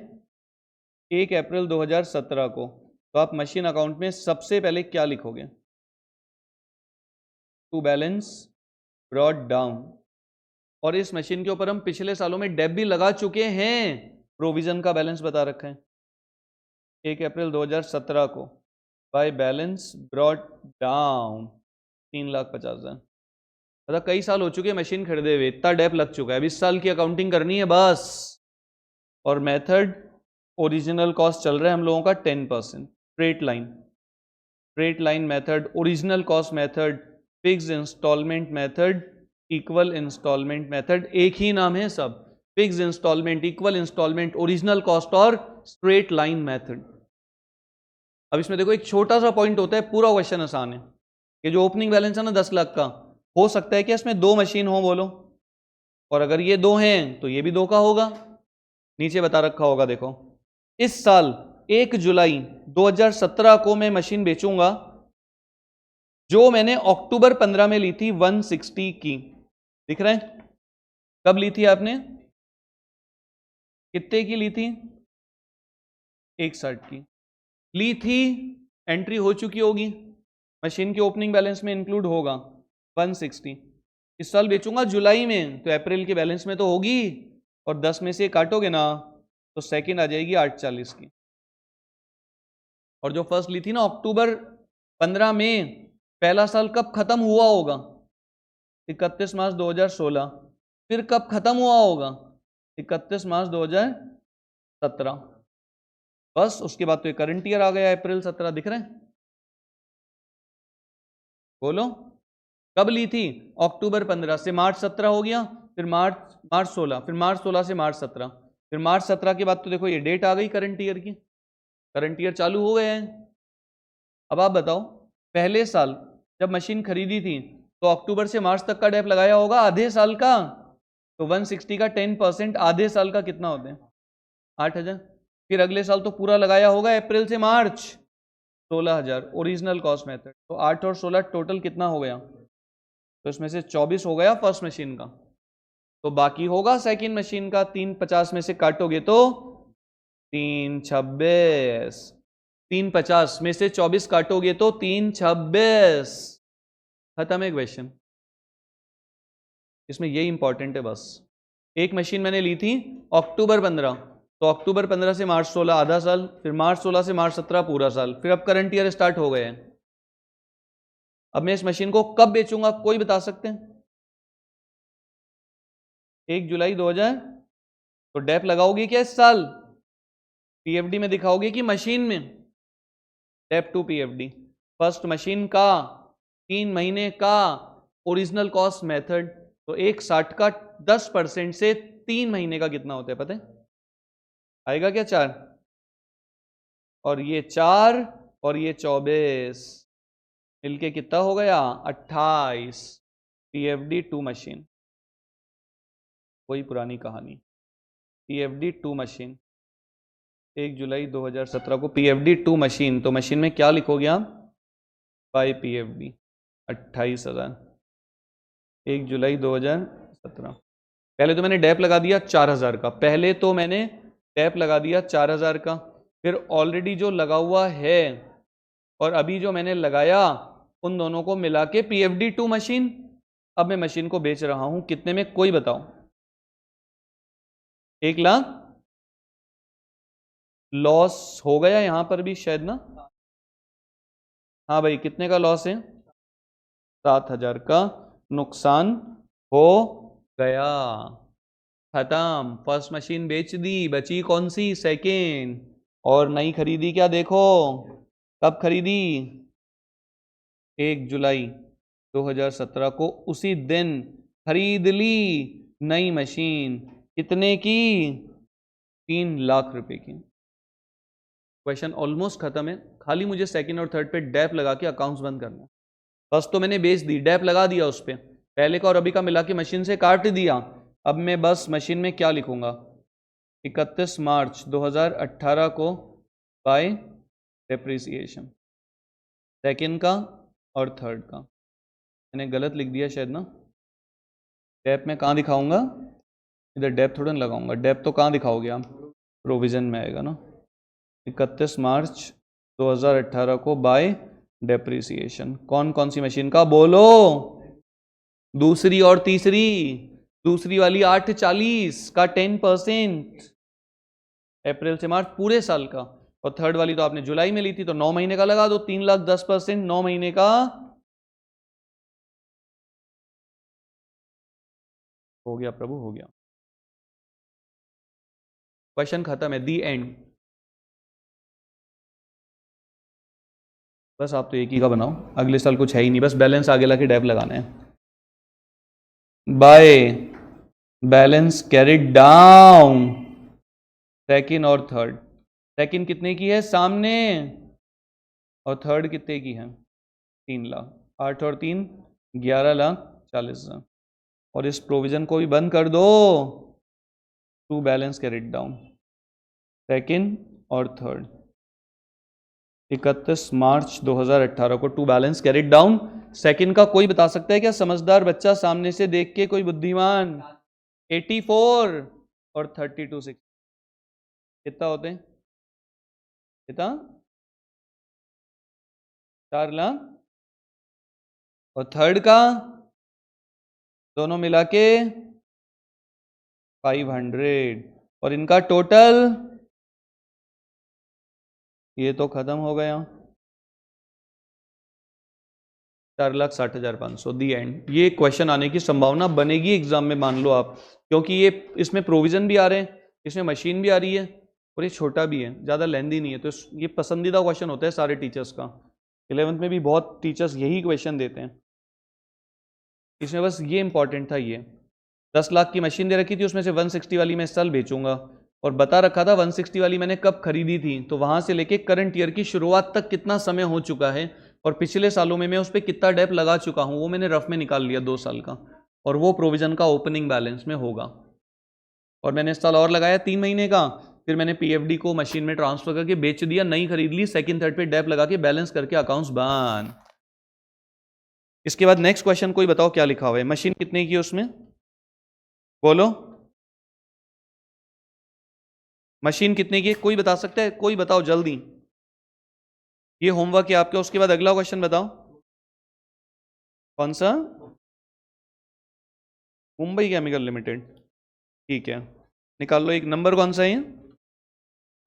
1 अप्रैल 2017 को। तो आप मशीन अकाउंट में सबसे पहले क्या लिखोगे? To balance brought down. और इस मशीन के ऊपर हम पिछले सालों में डेप भी लगा चुके हैं, प्रोविजन का बैलेंस बता रखा है 1 अप्रैल 2017 को, बाय बैलेंस ब्रॉट डाउन 3,50,000। मतलब कई साल हो चुके हैं मशीन खरीदे हुए, इतना डेप लग चुका है, अब इस साल की अकाउंटिंग करनी है बस। और मेथड ओरिजिनल कॉस्ट चल रहा है हम लोगों का 10%, straight line, straight line method, original cost method, fixed installment method, equal installment method, एक ही नाम है सब, fixed installment, equal installment, original cost और स्ट्रेट लाइन मेथड। अब इसमें देखो एक छोटा सा पॉइंट होता है, पूरा क्वेश्चन आसान है। ये जो ओपनिंग बैलेंस है ना 10 लाख का, हो सकता है कि इसमें 2 मशीन हो, बोलो, और अगर ये 2 हैं तो ये भी 2 का होगा। नीचे बता रखा होगा देखो, इस साल 1 जुलाई 2017 को मैं मशीन बेचूंगा जो मैंने अक्टूबर 15 में ली थी 160 की, दिख रहा है? कब ली थी आपने? कितने की ली थी? 160 की ली थी, एंट्री हो चुकी होगी, मशीन के ओपनिंग बैलेंस में इंक्लूड होगा 160। इस साल बेचूंगा जुलाई में, तो अप्रैल के बैलेंस में तो होगी, और 10 में से काटोगे ना तो सेकंड आ जाएगी 840 की। और जो फर्स्ट ली थी ना अक्टूबर 15 में, पहला साल कब खत्म हुआ होगा? 31 मार्च 2016। फिर कब खत्म हुआ होगा? 31 मार्च 2017। बस उसके बाद तो ये करंट ईयर आ गया, अप्रैल 17। दिख रहे हैं? बोलो कब ली थी? अक्टूबर 15 से मार्च 17 हो गया, फिर मार्च 16, फिर मार्च 16 से मार्च 17, फिर मार्च 17 के बाद तो देखो ये डेट आ गई करंट ईयर की, करंट ईयर चालू हो गए हैं। अब आप बताओ, पहले साल जब मशीन खरीदी थी तो अक्टूबर से मार्च तक का डेप लगाया होगा आधे साल का, तो 160 का 10% आधे साल का कितना होते हैं? 8000। फिर अगले साल तो पूरा लगाया होगा अप्रैल से मार्च, 16000 ओरिजिनल कॉस्ट मेथड। तो 8 और 16 टोटल कितना हो गया? तो इसमें से 24 हो गया फर्स्ट मशीन का, तो बाकी होगा सेकंड मशीन का। 350 में से काटोगे तो 326, 350 में से 24 काटोगे तो 326। खत्म है क्वेश्चन। इसमें यही इंपॉर्टेंट है बस। एक मशीन मैंने ली थी अक्टूबर 15, तो अक्टूबर 15 से मार्च 16 आधा साल, फिर मार्च 16 से मार्च 17 पूरा साल, फिर अब करंट ईयर स्टार्ट हो गए हैं। अब मैं इस मशीन को कब बेचूंगा, कोई बता सकते हैं? 1 जुलाई 2000। तो डेप लगाओगे क्या इस साल? पीएफडी में दिखाओगे कि मशीन में? Dep to PFD. First machine का 3 महीने का ओरिजिनल कॉस्ट मेथड, तो 160 का 10% से 3 महीने का कितना होता है पता है? आएगा क्या? 4, और ये 4 और ये 24 मिलके कितना हो गया? 28। पीएफडी 2 मशीन, कोई पुरानी कहानी। पीएफडी 2 मशीन 1 जुलाई 2017 को पीएफडी 2 मशीन, तो मशीन में क्या लिखोगे आप? बाय पीएफडी 28,000 1 जुलाई 2017। पहले तो मैंने डैप लगा दिया 4000 का, पहले तो मैंने डैप लगा दिया 4000 का, फिर ऑलरेडी जो लगा हुआ है और अभी जो मैंने लगाया, उन दोनों को मिला के पीएफडी 2 मशीन। अब मैं मशीन को बेच रहा हूं कितने में, कोई बताओ? 1 लाख। लॉस हो गया यहां पर भी शायद ना? हाँ भाई, कितने का लॉस है? 7000 का नुकसान हो गया। खत्म। फर्स्ट मशीन बेच दी, बची कौन सी? सेकेंड। और नई खरीदी क्या? देखो कब खरीदी? 1 जुलाई 2017 को, उसी दिन खरीद ली नई मशीन। कितने की? 3 लाख रुपए की। क्वेश्चन ऑलमोस्ट खत्म है, खाली मुझे सेकंड और थर्ड पे डैप लगा के अकाउंट्स बंद करना है। फर्स्ट तो मैंने बेच दी, डैप लगा दिया उस पर, पहले का और अभी का मिला के मशीन से काट दिया। अब मैं बस मशीन में क्या लिखूंगा? 31 मार्च 2018 को बाय डेप्रिसिएशन, सेकेंड का और थर्ड का। मैंने गलत लिख दिया शायद ना। डेप में कहाँ दिखाऊंगा? इधर डेप थोड़ा ना लगाऊंगा, डेप तो कहाँ दिखाओगे आप? प्रोविजन में आएगा ना। 31 मार्च 2018 को बाय डेप्रिसिएशन। कौन कौन सी मशीन का? बोलो। दूसरी और तीसरी। दूसरी वाली 840 का 10% अप्रैल से मार्च पूरे साल का, और थर्ड वाली तो आपने जुलाई में ली थी, तो 9 महीने का लगा दो। 3 लाख 10%, 9 महीने का हो गया प्रभु, हो गया। क्वेश्चन खत्म है, दी एंड। बस आप तो एक ही का बनाओ, अगले साल कुछ है ही नहीं, बस बैलेंस आगे लाके डैप लगाना है। Bye balance carried down, second और थर्ड। सेकंड कितने की है? सामने। और थर्ड कितने की है? 3 लाख। 8 और 3 11,40,000। और इस प्रोविजन को भी बंद कर दो। To balance carried down, second और थर्ड। 31 मार्च 2018 को to balance carried down, second का कोई बता सकता है क्या? समझदार बच्चा सामने से देख के, कोई बुद्धिमान। 84 और 32 6 कितना होते हैं? कितना? 4 लाख। और थर्ड का दोनों मिला के 500 और इनका टोटल, ये तो खत्म हो गया, 4,60,500 दी एंड। ये क्वेश्चन आने की संभावना बनेगी एग्जाम में, मान लो आप, क्योंकि ये इसमें प्रोविजन भी आ रहे हैं, इसमें मशीन भी आ रही है और ये छोटा भी है, ज़्यादा लेंदी नहीं है, तो ये पसंदीदा क्वेश्चन होता है सारे टीचर्स का। 11th में भी बहुत टीचर्स यही क्वेश्चन देते हैं। इसमें बस ये इंपॉर्टेंट था, ये 10 लाख की मशीन दे रखी थी, उसमें से 160 वाली मैं इस साल बेचूंगा, और बता रखा था 160 वाली मैंने कब खरीदी थी, तो वहां से लेके करंट ईयर की शुरुआत तक कितना समय हो चुका है और पिछले सालों में मैं उस पर कितना डेप लगा चुका हूं, वो मैंने रफ में निकाल लिया 2 साल का, और वो प्रोविजन का ओपनिंग बैलेंस में होगा। और मैंने इस साल और लगाया 3 महीने का, फिर मैंने पीएफडी को मशीन में ट्रांसफर करके बेच दिया, नई खरीद ली, सेकंड थर्ड पे डेप लगा के बैलेंस करके अकाउंट्स बंद। इसके बाद नेक्स्ट क्वेश्चन कोई बताओ क्या लिखा हुआ है? मशीन कितने की है उसमें, बोलो। मशीन कितने की है कोई बता सकता है? कोई बताओ जल्दी। ये होमवर्क है आपका। उसके बाद अगला क्वेश्चन बताओ, कौन सा? मुंबई केमिकल लिमिटेड, ठीक है, निकाल लो एक नंबर, कौन सा है?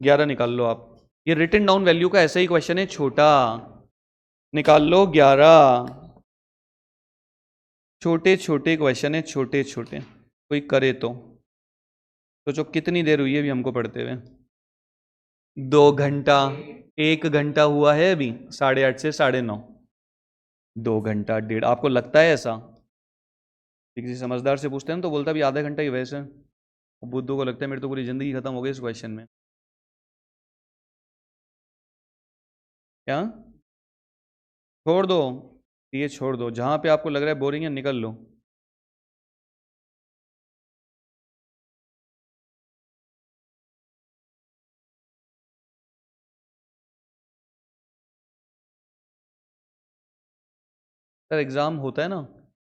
11 निकाल लो आप। ये रिटन डाउन वैल्यू का ऐसा ही क्वेश्चन है, छोटा, निकाल लो 11। छोटे छोटे क्वेश्चन है, छोटे छोटे, कोई करे तो सोचो कितनी देर हुई है अभी हमको पढ़ते हुए? 2 घंटा, 1 घंटा हुआ है अभी, 8:30 से 9:30, 2 घंटा 1.5। आपको लगता है ऐसा? किसी समझदार से पूछते हैं तो बोलता भी आधा घंटा ही वैसे, बुद्धू को लगता है मेरी तो पूरी जिंदगी खत्म हो गई इस क्वेश्चन में। क्या छोड़ दो, ये छोड़ दो, जहां पे आपको लग रहा है बोरिंग है निकल लो। सर एग्जाम होता है ना,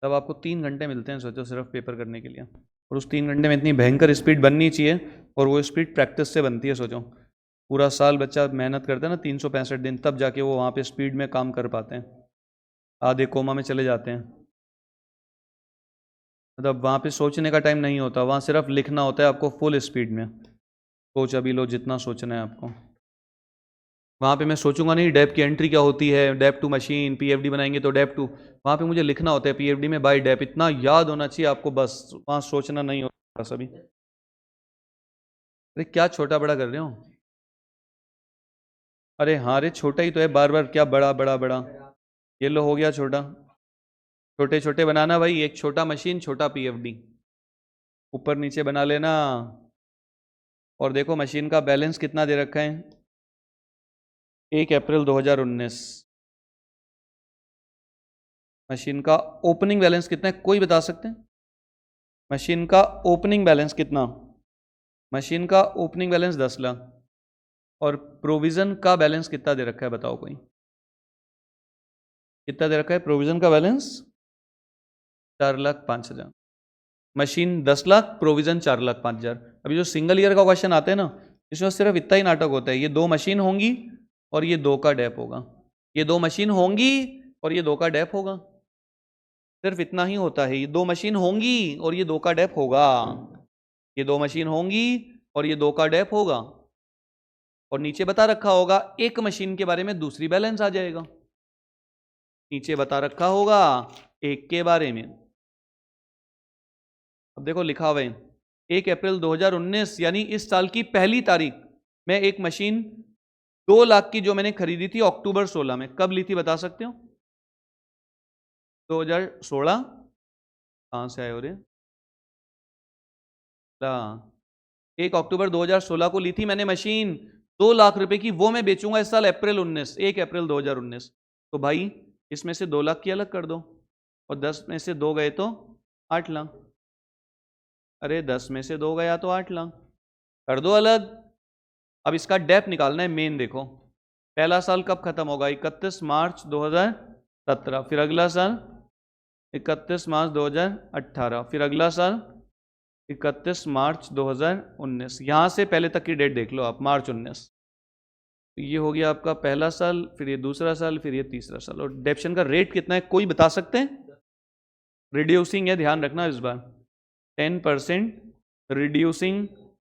तब आपको 3 घंटे मिलते हैं, सोचो, सिर्फ पेपर करने के लिए, और उस 3 घंटे में इतनी भयंकर स्पीड बननी चाहिए, और वो स्पीड प्रैक्टिस से बनती है। सोचो पूरा साल बच्चा मेहनत करता है ना, 365 दिन, तब जाके वो वहाँ पे स्पीड में काम कर पाते हैं, आधे कोमा में चले जाते हैं। मतलब वहाँ पे सोचने का टाइम नहीं होता, वहाँ सिर्फ लिखना होता है आपको फुल स्पीड में। सोच अभी लो जितना सोचना है आपको। वहाँ पे मैं सोचूंगा नहीं डेप की एंट्री क्या होती है, डेप टू मशीन, पीएफडी बनाएंगे तो डेप टू, वहाँ पे मुझे लिखना होता है पीएफडी में बाय डेप, इतना याद होना चाहिए आपको, बस वहाँ सोचना नहीं होता सभी। अरे क्या छोटा बड़ा कर रहे हो? अरे हाँ, अरे छोटा ही तो है, बार बार क्या बड़ा बड़ा बड़ा, ये लो हो गया छोटा। छोटे छोटे बनाना भाई, एक छोटा मशीन, छोटा पीएफडी, ऊपर नीचे बना लेना। और देखो मशीन का बैलेंस कितना दे रखा है, 1 अप्रैल 2019। मशीन का ओपनिंग बैलेंस कितना है कोई बता सकते हैं? मशीन का ओपनिंग बैलेंस कितना? मशीन का ओपनिंग बैलेंस 10 लाख, और प्रोविजन का बैलेंस कितना दे रखा है बताओ कोई? कितना दे रखा है प्रोविजन का बैलेंस? 4,05,000। Machine 10 lakh, provision 4,05,000। अभी जो सिंगल ईयर का क्वेश्चन आता है ना, इसमें सिर्फ इतना ही नाटक होता है, ये 2 मशीन होंगी और ये 2 का डेप होगा, ये 2 मशीन होंगी और ये 2 का डेप होगा, सिर्फ इतना ही होता है। ये 2 मशीन होंगी और ये 2 का डेप होगा, ये 2 मशीन होंगी और ये 2 का डेप होगा, और नीचे बता रखा होगा एक मशीन के बारे में दूसरी बैलेंस आ जाएगा, नीचे बता रखा होगा एक के बारे में। अब देखो लिखा हुआ है 1 अप्रैल 2019, यानी इस साल की पहली तारीख में एक मशीन 2 लाख की जो मैंने खरीदी थी अक्टूबर 16 में, कब ली थी बता सकते हो? 2016, कहां से आए हो रे? 1 अक्टूबर 2016 को ली थी मैंने मशीन 2 लाख रुपए की, वो मैं बेचूंगा इस साल अप्रैल 19, 1 अप्रैल 2019। तो भाई इसमें से 2 लाख की अलग कर दो, और 10 में से 2 गए तो 8 लाख। अरे 10 में से 2 गया तो 8 लाख, कर दो अलग। अब इसका डेप निकालना है मेन। देखो पहला साल कब खत्म होगा? 31 मार्च 2000 17, फिर अगला साल 31 मार्च 2018, फिर अगला साल 31 मार्च 2019। यहाँ से पहले तक की डेट देख लो आप, मार्च 19। ये हो गया आपका पहला साल, फिर ये दूसरा साल, फिर ये तीसरा साल। और डेप्शन का रेट कितना है कोई बता सकते हैं? रिड्यूसिंग है, ध्यान रखना इस बार, 10% रिड्यूसिंग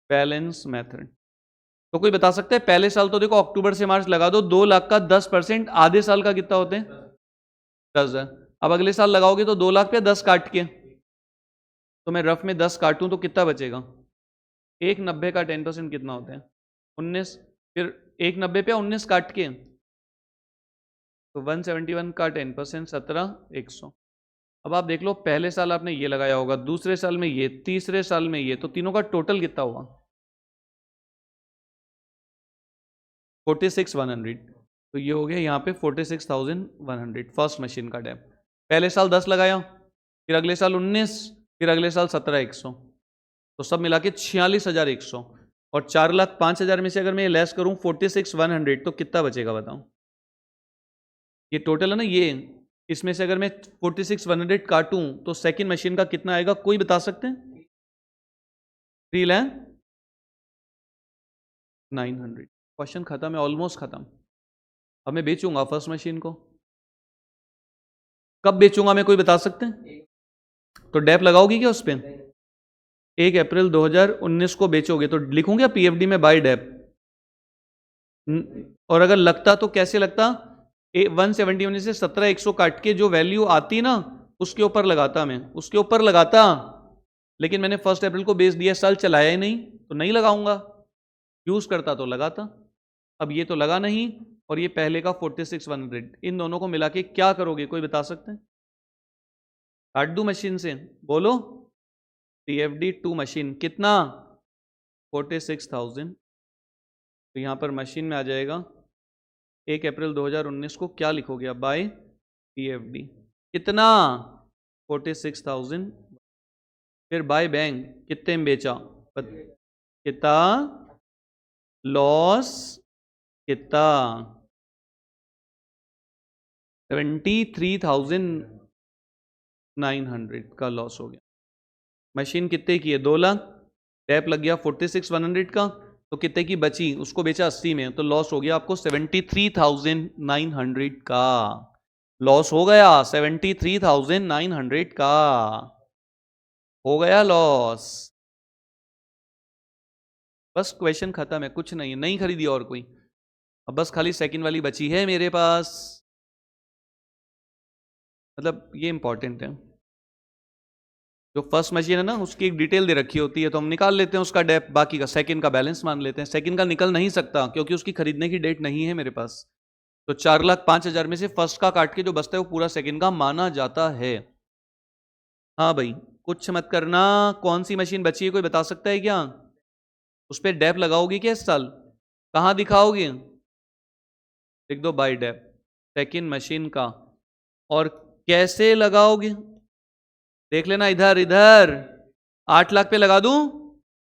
बैलेंस मेथड। तो कोई बता सकता है? पहले साल तो देखो अक्टूबर से मार्च लगा दो, 2 लाख का 10%, आधे साल का कितना होते हैं? 10,000। अब अगले साल लगाओगे तो 2 लाख पे 10 काट के, तो मैं रफ में 10 काटूं तो कितना बचेगा? 1,90 का 10% कितना होते हैं? 19। फिर 1,90 पे 19 काट के, तो 171 का 10% 17,100। अब आप देख लो, पहले साल आपने ये लगाया होगा, दूसरे साल में ये, तीसरे साल में ये, तो तीनों का टोटल कितना हुआ? 46,100। तो ये हो गया यहाँ पे 46,100 फर्स्ट मशीन का डेप। पहले साल 10 लगाया, फिर अगले साल 19, फिर अगले साल 17,100, तो सब मिला के 46,100। और 4,05,000 में से अगर मैं ये लेस करूं 46,100, तो कितना बचेगा बताओ? ये टोटल है ना ये, इसमें से अगर मैं 46,100 काटूं तो सेकंड मशीन का कितना आएगा कोई बता सकते हैं? 3,09,000। क्वेश्चन खत्म है, ऑलमोस्ट खत्म। अब मैं बेचूंगा फर्स्ट मशीन को, कब बेचूंगा मैं कोई बता सकते हैं? तो डेप लगाओगी क्या उस पर? 1 अप्रैल 2019 को बेचोगे तो लिखूंगा पीएफडी में बाय डेप। और अगर लगता तो कैसे लगता? 171 से 17,100 काट के जो वैल्यू आती ना, उसके ऊपर लगाता, मैं उसके ऊपर लगाता। लेकिन मैंने 1 अप्रैल को बेच दिया, साल चलाया ही नहीं, तो नहीं लगाऊंगा। यूज करता तो लगाता। अब ये तो लगा नहीं, और ये पहले का 46,100, इन दोनों को मिला के क्या करोगे कोई बता सकते हैं? काट दूं मशीन से? बोलो। टीएफडी 2 मशीन कितना? 46,000। तो यहां पर मशीन में आ जाएगा 1 अप्रैल 2019 को क्या लिखोगे आप? बाय टीएफडी कितना? 46,000। फिर बाय बैंक कितने में बेचा? कितना लॉस? कितना? 73,900 का लॉस हो गया। मशीन कितने की है? 2 लाख। टैप लग गया 46,100 का, तो कितने की बची? उसको बेचा 80 में, तो लॉस हो गया आपको 73,900 का। लॉस हो गया 73,900 का, हो गया लॉस। बस क्वेश्चन खत्म है, कुछ नहीं, नहीं खरीदी और कोई। अब बस खाली सेकंड वाली बची है मेरे पास। मतलब ये इंपॉर्टेंट है। जो फर्स्ट मशीन है ना, उसकी एक डिटेल दे रखी होती है, तो हम निकाल लेते हैं उसका डेप, बाकी का सेकंड का बैलेंस मान लेते हैं। सेकंड का निकल नहीं सकता क्योंकि उसकी खरीदने की डेट नहीं है मेरे पास। तो 4,05,000 में से फर्स्ट का काट के जो बचता है वो पूरा सेकंड का माना जाता है। हाँ भाई, कुछ मत करना। कौन सी मशीन बची है कोई बता सकता है क्या? उस पर डेप लगाओगी क्या इस साल? कहाँ दिखाओगे? लिख दो बाय डेप सेकंड मशीन का। और कैसे लगाओगे? देख लेना, इधर इधर 8 लाख पे लगा दूं,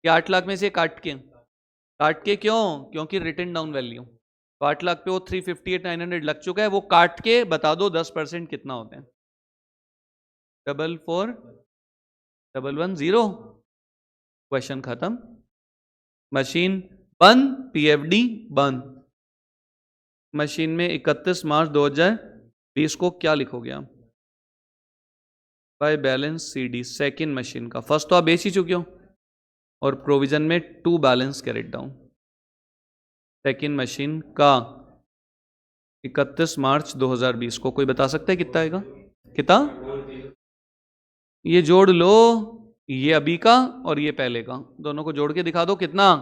या 8 लाख में से काट के? काट के क्यों? क्योंकि रिटर्न डाउन वैल्यू, तो 8 लाख पे वो 358,900 लग चुका है, वो काट के बता दो 10% कितना होते हैं? 44,110। क्वेश्चन खत्म। मशीन बंद, पीएफडी बंद। मशीन में 31 मार्च 2020 को क्या लिखोगे आप? By balance CD second machine का। फर्स्ट तो आप बेच ही चुके हो, और प्रोविजन में 2 balance carried down. Second machine का 31 मार्च 2020 को कोई बता सकता है कितना आएगा? कितना? ये जोड़ लो, ये अभी का और ये पहले का, दोनों को जोड़ के दिखा दो कितना?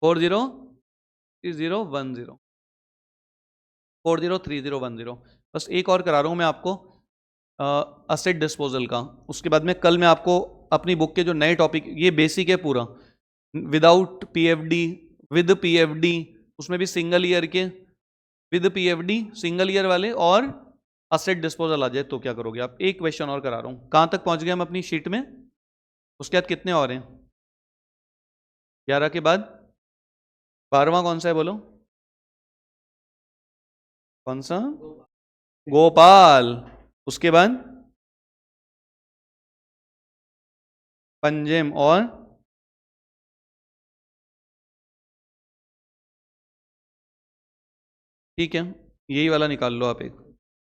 403010 403010। बस एक और करा रहा हूं मैं आपको असेट डिस्पोजल का, उसके बाद में कल मैं आपको अपनी बुक के जो नए टॉपिक, ये बेसिक है पूरा, विदाउट पीएफडी, विद पीएफडी, उसमें भी सिंगल ईयर के, विद पीएफडी सिंगल ईयर वाले, और असेट डिस्पोजल आ जाए तो क्या करोगे आप? एक क्वेश्चन और करा रहा हूं। कहां तक पहुंच गए हम अपनी शीट में? उसके बाद कितने और हैं? 11 के बाद 12वां कौन सा है बोलो? कौन सा? गोपाल, उसके बाद पंजिम और ठीक है, यही वाला निकाल लो आप एक,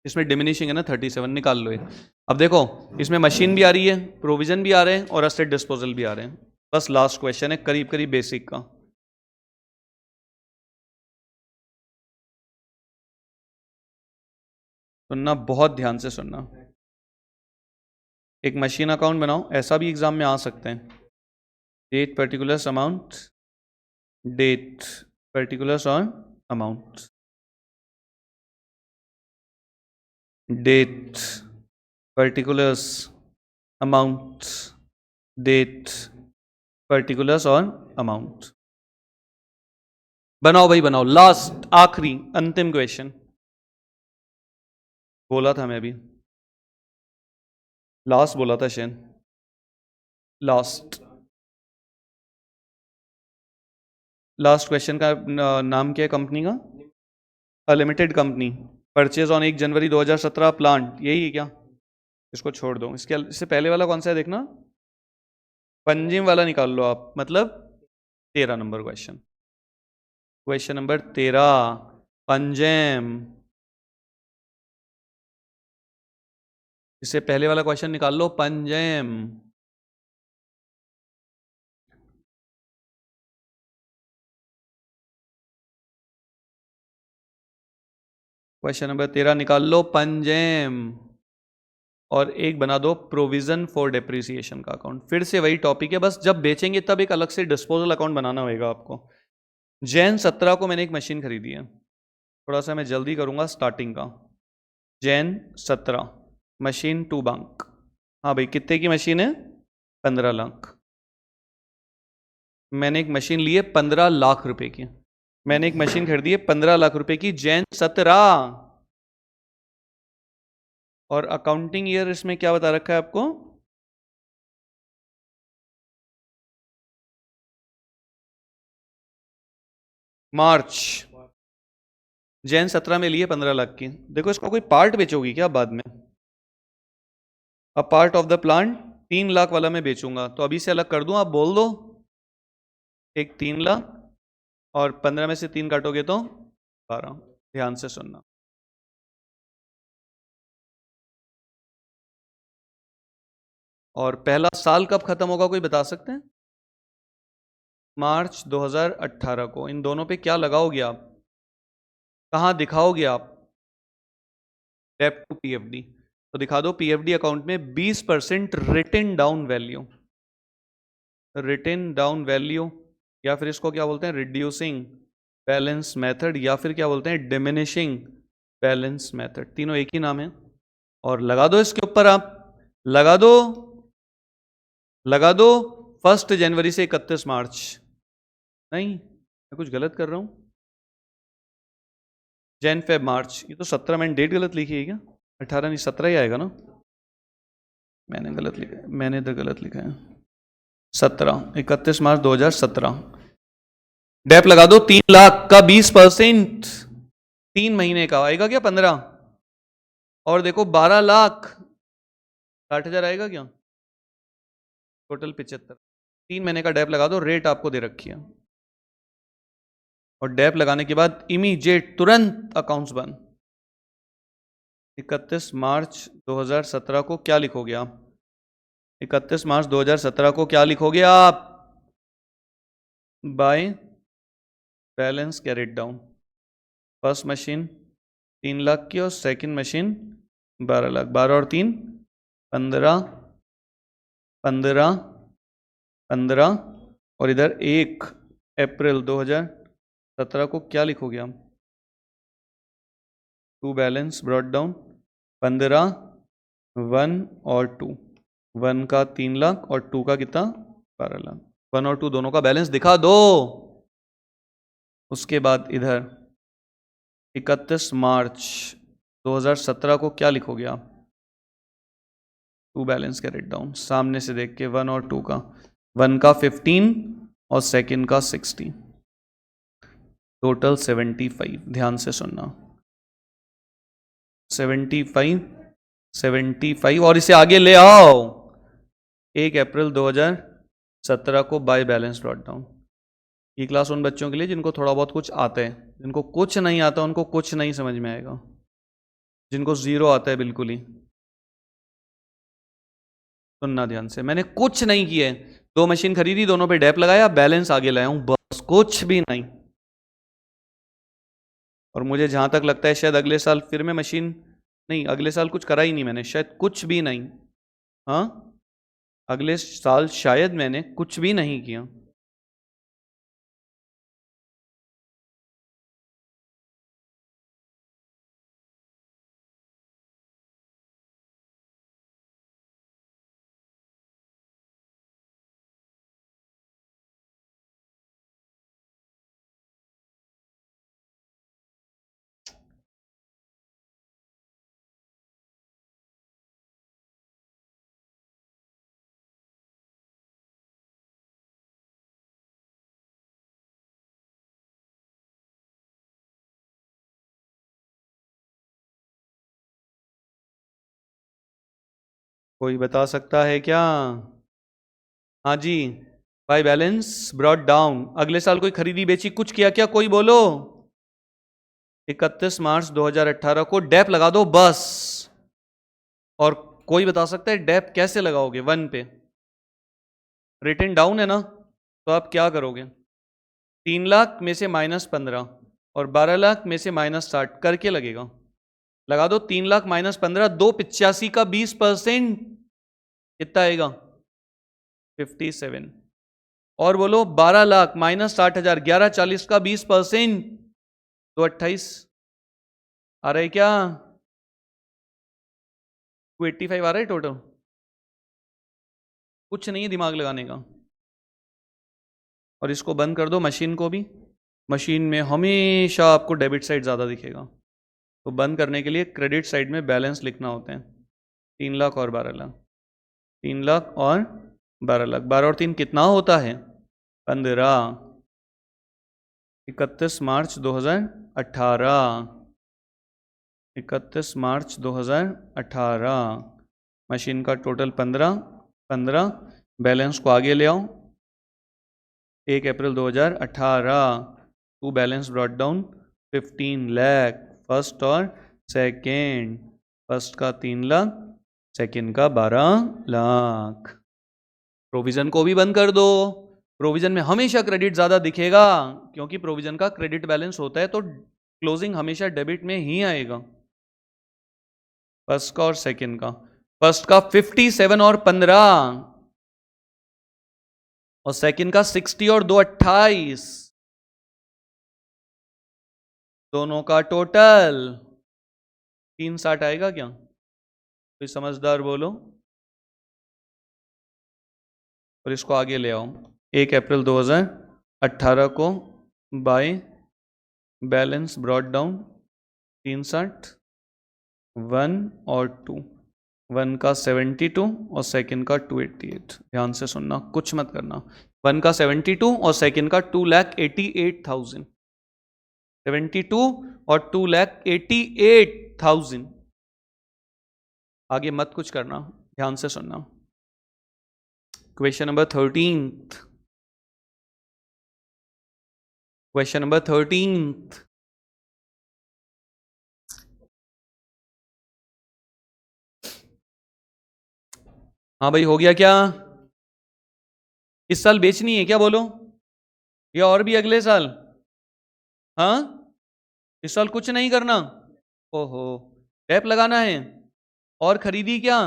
इसमें डिमिनिशिंग है ना 37, निकाल लो एक। अब देखो इसमें मशीन भी आ रही है, प्रोविजन भी आ रहे हैं और असेट डिस्पोजल भी आ रहे हैं। बस लास्ट क्वेश्चन है करीब करीब बेसिक का। सुनना, बहुत ध्यान से सुनना। एक मशीन अकाउंट बनाओ, ऐसा भी एग्जाम में आ सकते हैं। Date particulars amount, date particulars और amount, date particulars amount, date particulars और अमाउंट। बनाओ भाई बनाओ, लास्ट आखिरी अंतिम क्वेश्चन बोला था मैं अभी, लास्ट बोला था शेन, लास्ट लास्ट क्वेश्चन का नाम क्या है कंपनी का? Limited company, purchase on 1 January 2017 plant, यही है क्या? इसको छोड़ दो, इससे पहले वाला कौन सा है देखना, पंजिम वाला निकाल लो आप, मतलब 13 number question, question number 13 Panjim. इससे पहले वाला क्वेश्चन निकाल लो, पंजिम। क्वेश्चन नंबर 13 निकाल लो, पंजिम। और एक बना दो प्रोविजन फॉर डेप्रिसिएशन का अकाउंट, फिर से वही टॉपिक है, बस जब बेचेंगे तब एक अलग से डिस्पोजल अकाउंट बनाना होगा आपको। जैन 17 को मैंने एक मशीन खरीदी है, थोड़ा सा मैं जल्दी करूंगा स्टार्टिंग का। जैन 17 मशीन 2 बैंक, हाँ भाई कितने की मशीन है? 15 लाख। मैंने एक मशीन ली है 15 लाख रुपए की, मैंने एक मशीन खरीदी है 15 लाख रुपए की, जैन 17। और अकाउंटिंग ईयर इसमें क्या बता रखा है आपको? मार्च। जैन 17 में लिए 15 लाख की। देखो इसका कोई पार्ट बेचोगी क्या बाद में? A part of the plant 3 lakh वाला मैं बेचूंगा, तो अभी से अलग कर दूं, आप बोल दो। एक 3 लाख और 15 में से 3 काटोगे तो 12। ध्यान से सुनना। और पहला साल कब खत्म होगा कोई बता सकते हैं? मार्च 2018 को। इन दोनों पे क्या लगाओगे आप, कहां दिखाओगे आप? डेब्ट टू पीएफडी, तो दिखा दो पीएफडी अकाउंट में 20% written down value, written down value, या फिर इसको क्या बोलते हैं, रिड्यूसिंग बैलेंस मेथड, या फिर क्या बोलते हैं, डिमिनिशिंग बैलेंस मेथड, तीनों एक ही नाम है। और लगा दो इसके ऊपर आप, लगा दो, लगा दो 1 जनवरी से 31 मार्च। नहीं मैं कुछ गलत कर रहा हूं, जैन फेब मार्च, ये तो 17, मैंने डेट गलत लिखी है क्या? 18 नहीं 17 ही आएगा ना, मैंने गलत लिखा है, मैंने तो गलत लिखा है 17, 31 मार्च 2017। डेप लगा दो 3 लाख का 20%, 3 महीने का आएगा क्या 15? और देखो 12 लाख 60,000 आएगा क्या? टोटल 75। 3 महीने का डेप लगा दो, रेट आपको दे रखी है। और डेप लगाने के बाद इमीडिएट तुरंत अकाउंट्स बंद। 31 मार्च 2017 को क्या लिखोगे आप? 31 मार्च 2017 को क्या लिखोगे आप? Bye balance carried down, first machine 3 lakh की और सेकंड मशीन 12 लाख, 12 और 3 15, 15, 15 और इधर 1 अप्रैल 2017 को क्या लिखोगे आप? टू बैलेंस ब्रॉट डाउन 15, 1 और 2, 1 का 3 लाख और 2 का कितना? 12 लाख। 1 और 2 दोनों का बैलेंस दिखा दो। उसके बाद इधर 31 मार्च 2017 को क्या लिखोगे आप? टू बैलेंस कैरिड डाउन, सामने से देख के 1 और 2 का, 1 का 15 और सेकंड का 60, टोटल 75। ध्यान से सुनना, 75 और इसे आगे ले आओ 1 अप्रैल 2017 को बाय बैलेंस ब्रॉट डाउन। ये क्लास उन बच्चों के लिए जिनको थोड़ा बहुत कुछ आता है, जिनको कुछ नहीं आता उनको कुछ नहीं समझ में आएगा, जिनको जीरो आता है बिल्कुल ही। सुनना ध्यान से, मैंने कुछ नहीं किया है, 2 मशीन खरीदी, दोनों पे डैप लगाया, बैलेंस आगे लाया हूं, बस कुछ भी नहीं। और मुझे जहां तक लगता है शायद अगले साल फिर मैं मशीन नहीं, अगले साल कुछ करा ही नहीं मैंने, शायद कुछ भी नहीं। हाँ, अगले साल शायद मैंने कुछ भी नहीं किया। कोई बता सकता है क्या? हाँ जी, बाय बैलेंस ब्रॉट डाउन, अगले साल कोई खरीदी बेची कुछ किया क्या? कोई बोलो। 31 मार्च 2018 को डैप लगा दो बस। और कोई बता सकता है डैप कैसे लगाओगे? 1 पे रिटर्न डाउन है ना, तो आप क्या करोगे? 3 लाख में से -15 और 12 लाख में से -60 करके लगेगा। लगा दो 3 लाख -15, 285 का 20% कितना आएगा? 57। और बोलो 12 लाख -60,000, 1140 का 20%, तो 28 आ रहा है क्या? 285 आ रहा है टोटल। कुछ नहीं है दिमाग लगाने का। और इसको बंद कर दो, मशीन को भी। मशीन में हमेशा आपको डेबिट साइड ज़्यादा दिखेगा, तो बंद करने के लिए क्रेडिट साइड में बैलेंस लिखना होता है। 3 लाख और 12 लाख, 3 लाख और 12 लाख, 12 और 3 कितना होता है? 15। 31 मार्च 2018, 31 मार्च 2018, मशीन का टोटल 15, बैलेंस को आगे ले आओ 1 April 2018, to balance brought down 15 lakh, first और सेकेंड, फर्स्ट का 3 लाख, सेकेंड का 12 लाख। प्रोविजन को भी बंद कर दो, प्रोविजन में हमेशा क्रेडिट ज्यादा दिखेगा, क्योंकि प्रोविजन का क्रेडिट बैलेंस होता है तो क्लोजिंग हमेशा डेबिट में ही आएगा। फर्स्ट का और सेकेंड का, फर्स्ट का 57 और 15, और सेकेंड का 60 और 2 28, दोनों का टोटल 360 आएगा क्या? कोई समझदार बोलो। और इसको आगे ले आओ 1 अप्रैल 2018 को बाय बैलेंस ब्रॉट डाउन 360, 1 और 2, 1 का 72 और सेकंड का 288। ध्यान से सुनना, कुछ मत करना। 1 का 72 और सेकंड का 2,88,000, 72 और 2,88,000। आगे मत कुछ करना, ध्यान से सुनना। Question number 13, question number 13। हाँ भाई, हो गया क्या? इस साल बेचनी है क्या? बोलो, या और भी अगले साल? हाँ, इस साल कुछ नहीं करना। ओहो, डैप लगाना है। और खरीदी क्या?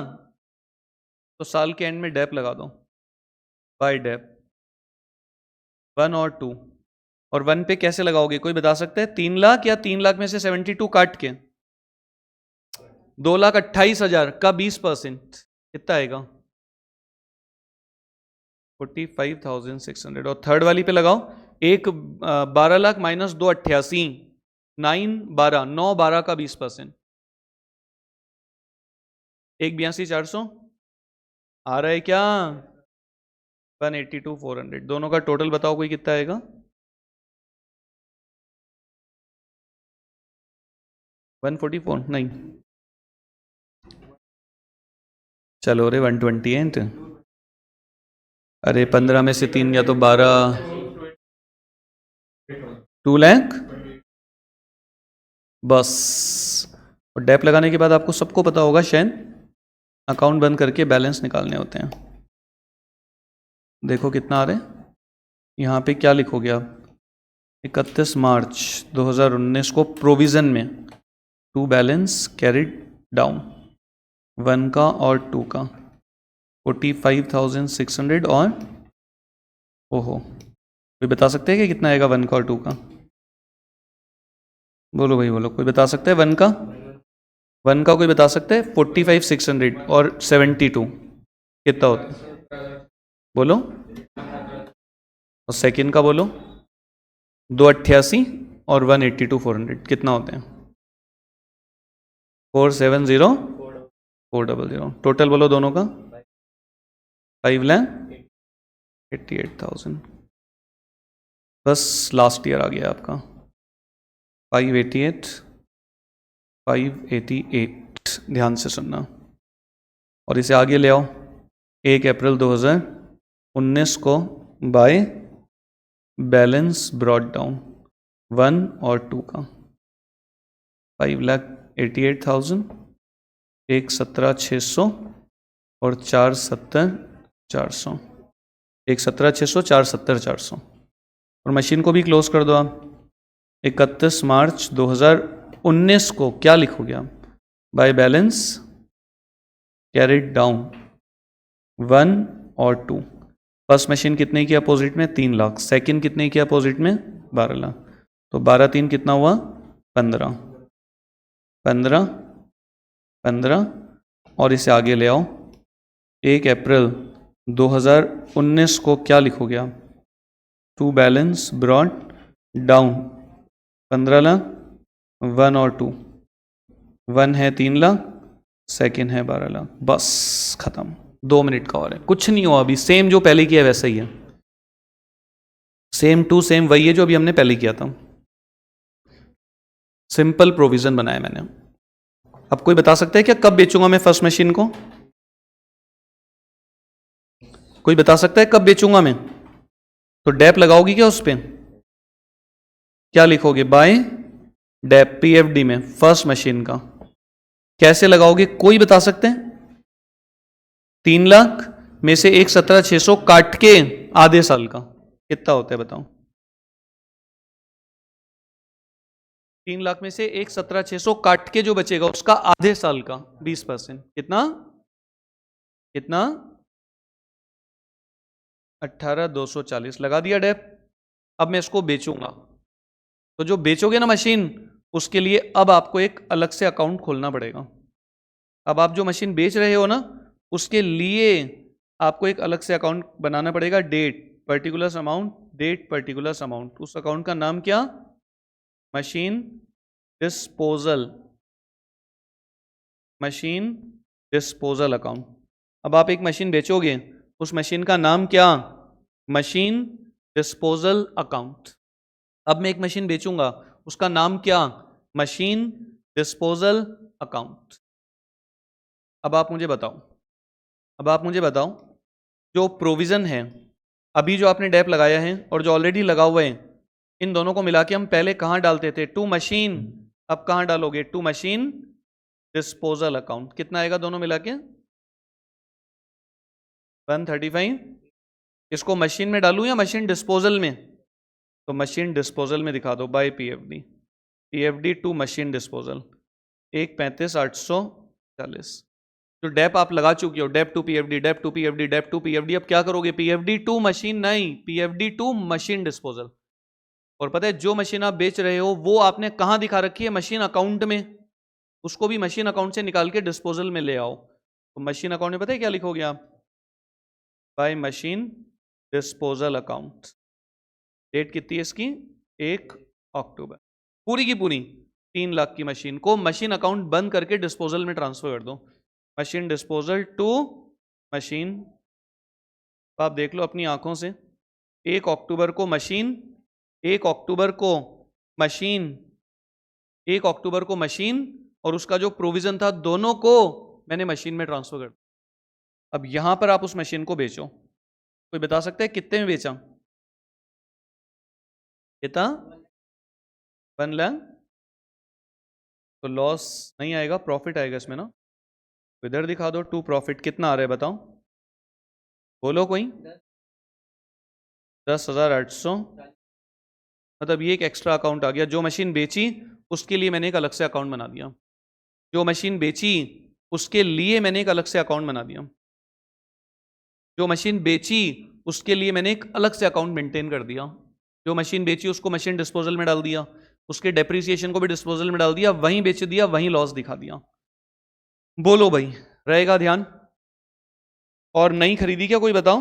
तो साल के एंड में डैप लगा दो, बाय डैप 1 और 2। और 1 पे कैसे लगाओगे? कोई बता सकते हैं? 3 लाख या 3 लाख में से 72 काट के 2,28,000 का 20% कितना आएगा? 45,600। और थर्ड वाली पे लगाओ, 12 लाख -2,88, 9 12 का 20%, 1,82,400 आ रहा है क्या? 182,400, दोनों का टोटल बताओ कोई कितना आएगा? 144 नहीं, चलो रे 128, अरे 15 में से 3 या तो 12, 2 लाख बस। और डेप लगाने के बाद आपको सबको पता होगा शायद अकाउंट बंद करके बैलेंस निकालने होते हैं। देखो कितना आ रहा है, यहाँ पे क्या लिखोगे आप, 31 मार्च 2019 को प्रोविज़न में टू बैलेंस कैरिड डाउन 1 का और 2 का 45,600 और ओहो, कोई बता सकते हैं कि कितना आएगा 1 का और 2 का? बोलो भाई बोलो, कोई बता सकता है 1 का? 1 का कोई बता सकता है? 45,600 और 72 कितना होता है? बोलो। और सेकंड का बोलो, 288 और 182,400 कितना होते हैं? 470 400। टोटल बोलो दोनों का 5,88,000। बस लास्ट ईयर आ गया आपका 588। ध्यान से सुनना और इसे आगे ले आओ। 1 अप्रैल 2019 को बाय बैलेंस ब्रॉड डाउन 1 और 2 का 5,88,000, 1,17,600 और 4,70,400। 1,17,600, 4,70,400। और मशीन को भी क्लोज कर दो आप। 31 मार्च 2019 को क्या लिखोगे आप? बाय बैलेंस कैरिड डाउन 1 और 2। फर्स्ट मशीन कितने की अपोजिट में? 3 लाख। सेकंड कितने की अपोजिट में? 12 लाख। तो 12 3 कितना हुआ? 15 15 15। और इसे आगे ले आओ। 1 अप्रैल 2019 को क्या लिखोगे आप? To balance brought down 15 lakh, 1 और 2। 1 है 3 लाख, सेकंड है 12 लाख। बस खत्म। 2 मिनट का और है, कुछ नहीं हुआ अभी। सेम जो पहले किया है वैसा ही है, सेम टू सेम वही है जो अभी हमने पहले किया था। सिंपल प्रोविजन बनाया मैंने। अब कोई बता सकता है क्या कब बेचूंगा मैं फर्स्ट मशीन को? कोई बता सकता है कब बेचूंगा मैं? तो डेप लगाओगी क्या उस पर? क्या लिखोगे? बाय डेप पीएफडी में फर्स्ट मशीन का। कैसे लगाओगे कोई बता सकते हैं? 3 लाख में से 1,17,600 काट के आधे साल का कितना होता है बताओ? 3 लाख में से 1,17,600 काट के जो बचेगा उसका आधे साल का 20%। कितना कितना? 18,240 लगा दिया डेप। अब मैं इसको बेचूंगा, तो जो बेचोगे ना मशीन, उसके लिए अब आपको एक अलग से अकाउंट खोलना पड़ेगा। अब आप जो मशीन बेच रहे हो ना, उसके लिए आपको एक अलग से अकाउंट बनाना पड़ेगा। Date particular amount, date particular amount. उस अकाउंट का नाम क्या? Machine disposal, machine disposal account. अब आप एक मशीन बेचोगे, उस मशीन का नाम क्या? Machine disposal account. अब मैं एक मशीन बेचूंगा, उसका नाम क्या? Machine disposal account. अब आप मुझे बताओ, जो प्रोविजन है अभी जो आपने डेप लगाया है और जो ऑलरेडी लगा हुआ है, इन दोनों को मिला के हम पहले कहां डालते थे? To machine. अब कहां डालोगे? To machine disposal account. कितना आएगा दोनों मिला के? 135। इसको मशीन में डालूं या मशीन डिस्पोजल में? तो मशीन डिस्पोजल में दिखा दो by PFD. PFD to machine disposal 1,35,840। जो डेप आप लगा चुके हो, dep to PFD, dep to PFD, dep to PFD. अब क्या करोगे? पीएफडी टू मशीन नहीं, पीएफडी टू मशीन डिस्पोजल। और पता है जो मशीन आप बेच रहे हो वो आपने कहां दिखा रखी है? मशीन अकाउंट में। उसको भी मशीन अकाउंट से निकाल के डिस्पोजल में ले आओ। तो मशीन अकाउंट में पता है क्या लिखोगे आप? By machine disposal account. Date कितनी है इसकी? 1 अक्टूबर। पूरी की पूरी 3 लाख की मशीन को मशीन अकाउंट बंद करके डिस्पोजल में ट्रांसफर कर दो। Machine disposal to machine. आप देख लो अपनी आंखों से। 1 अक्टूबर को मशीन, 1 अक्टूबर को मशीन, 1 अक्टूबर को मशीन, और उसका जो प्रोविजन था दोनों को मैंने मशीन में ट्रांसफर कर दिया। अब यहां पर आप उस मशीन को बेचो, कोई बता सकता है कितने में बेचा? कितना? 1 लाख। तो लॉस नहीं आएगा, प्रॉफिट आएगा इसमें ना। तो इधर दिखा दो टू प्रॉफिट, कितना आ रहा है बताओ, बोलो कोई। 10,800। मतलब ये एक एक्स्ट्रा अकाउंट आ गया। जो मशीन बेची उसके लिए मैंने एक अलग से अकाउंट बना दिया, जो मशीन बेची उसके लिए मैंने एक अलग से अकाउंट बना दिया, जो मशीन बेची उसके लिए मैंने एक अलग से अकाउंट मेंटेन कर दिया, जो मशीन बेची उसको मशीन डिस्पोजल में डाल दिया, उसके डेप्रिसिएशन को भी डिस्पोजल में डाल दिया, वहीं बेच दिया, वहीं लॉस दिखा दिया। बोलो भाई, रहेगा ध्यान? और नहीं खरीदी क्या, कोई बताओ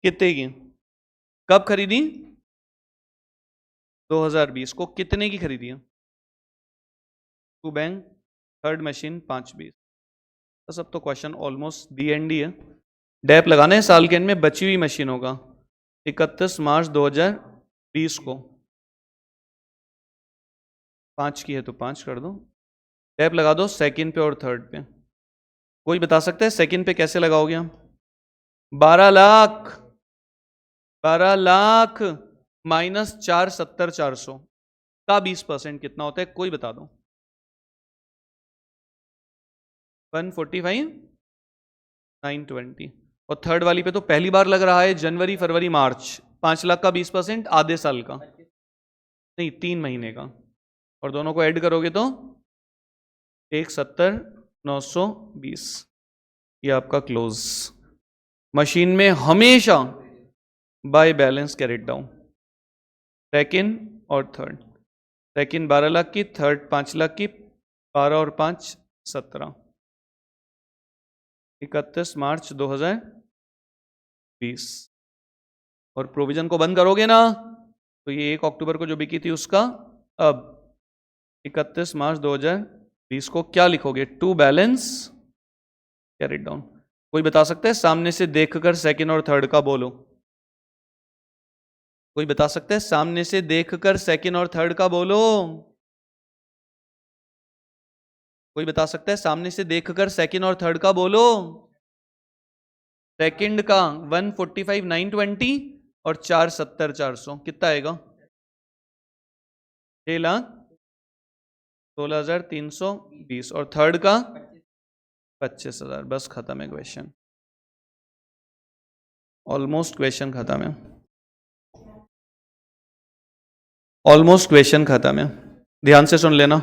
कितने की, कब खरीदी? 2020 को। कितने की खरीदी है? To bank, third machine 520। बस अब तो क्वेश्चन ऑलमोस्ट दी एंड ही है। डैप लगाना है साल के एंड में बची हुई मशीनों का। 31 मार्च 2020 को 5 की है तो 5 कर दो। डैप लगा दो सेकंड पे और थर्ड पे। कोई बता सकता है सेकंड पे कैसे लगाओगे हम? 12 लाख, 12 लाख माइनस 470,400 का 20% कितना होता है, कोई बता दो। 145,920। और थर्ड वाली पे तो पहली बार लग रहा है, जनवरी फरवरी मार्च। 5 लाख का 20% आधे साल का, नहीं 3 महीने का। और दोनों को ऐड करोगे तो 170,920। ये आपका क्लोज। मशीन में हमेशा bye balance carried down, second और थर्ड। सेकंड 12 लाख की, थर्ड 5 लाख की। 12 और 5 17। 31 मार्च 2020। और प्रोविजन को बंद करोगे ना तो ये 1 अक्टूबर को जो बिकी थी उसका अब 31 मार्च 2020 को क्या लिखोगे? To balance carried down. कोई बता सकता है सामने से देखकर सेकंड और थर्ड का, बोलो। कोई बता सकता है सामने से देखकर सेकंड और थर्ड का, बोलो। कोई बता सकता है सामने से देखकर सेकंड और थर्ड का, बोलो। सेकंड का 145,920 और 470,400 कितना आएगा? 6,16,320। और थर्ड का 25,000। बस खत्म है क्वेश्चन, ऑलमोस्ट क्वेश्चन खत्म है, ऑलमोस्ट क्वेश्चन खत्म है। ध्यान से सुन लेना।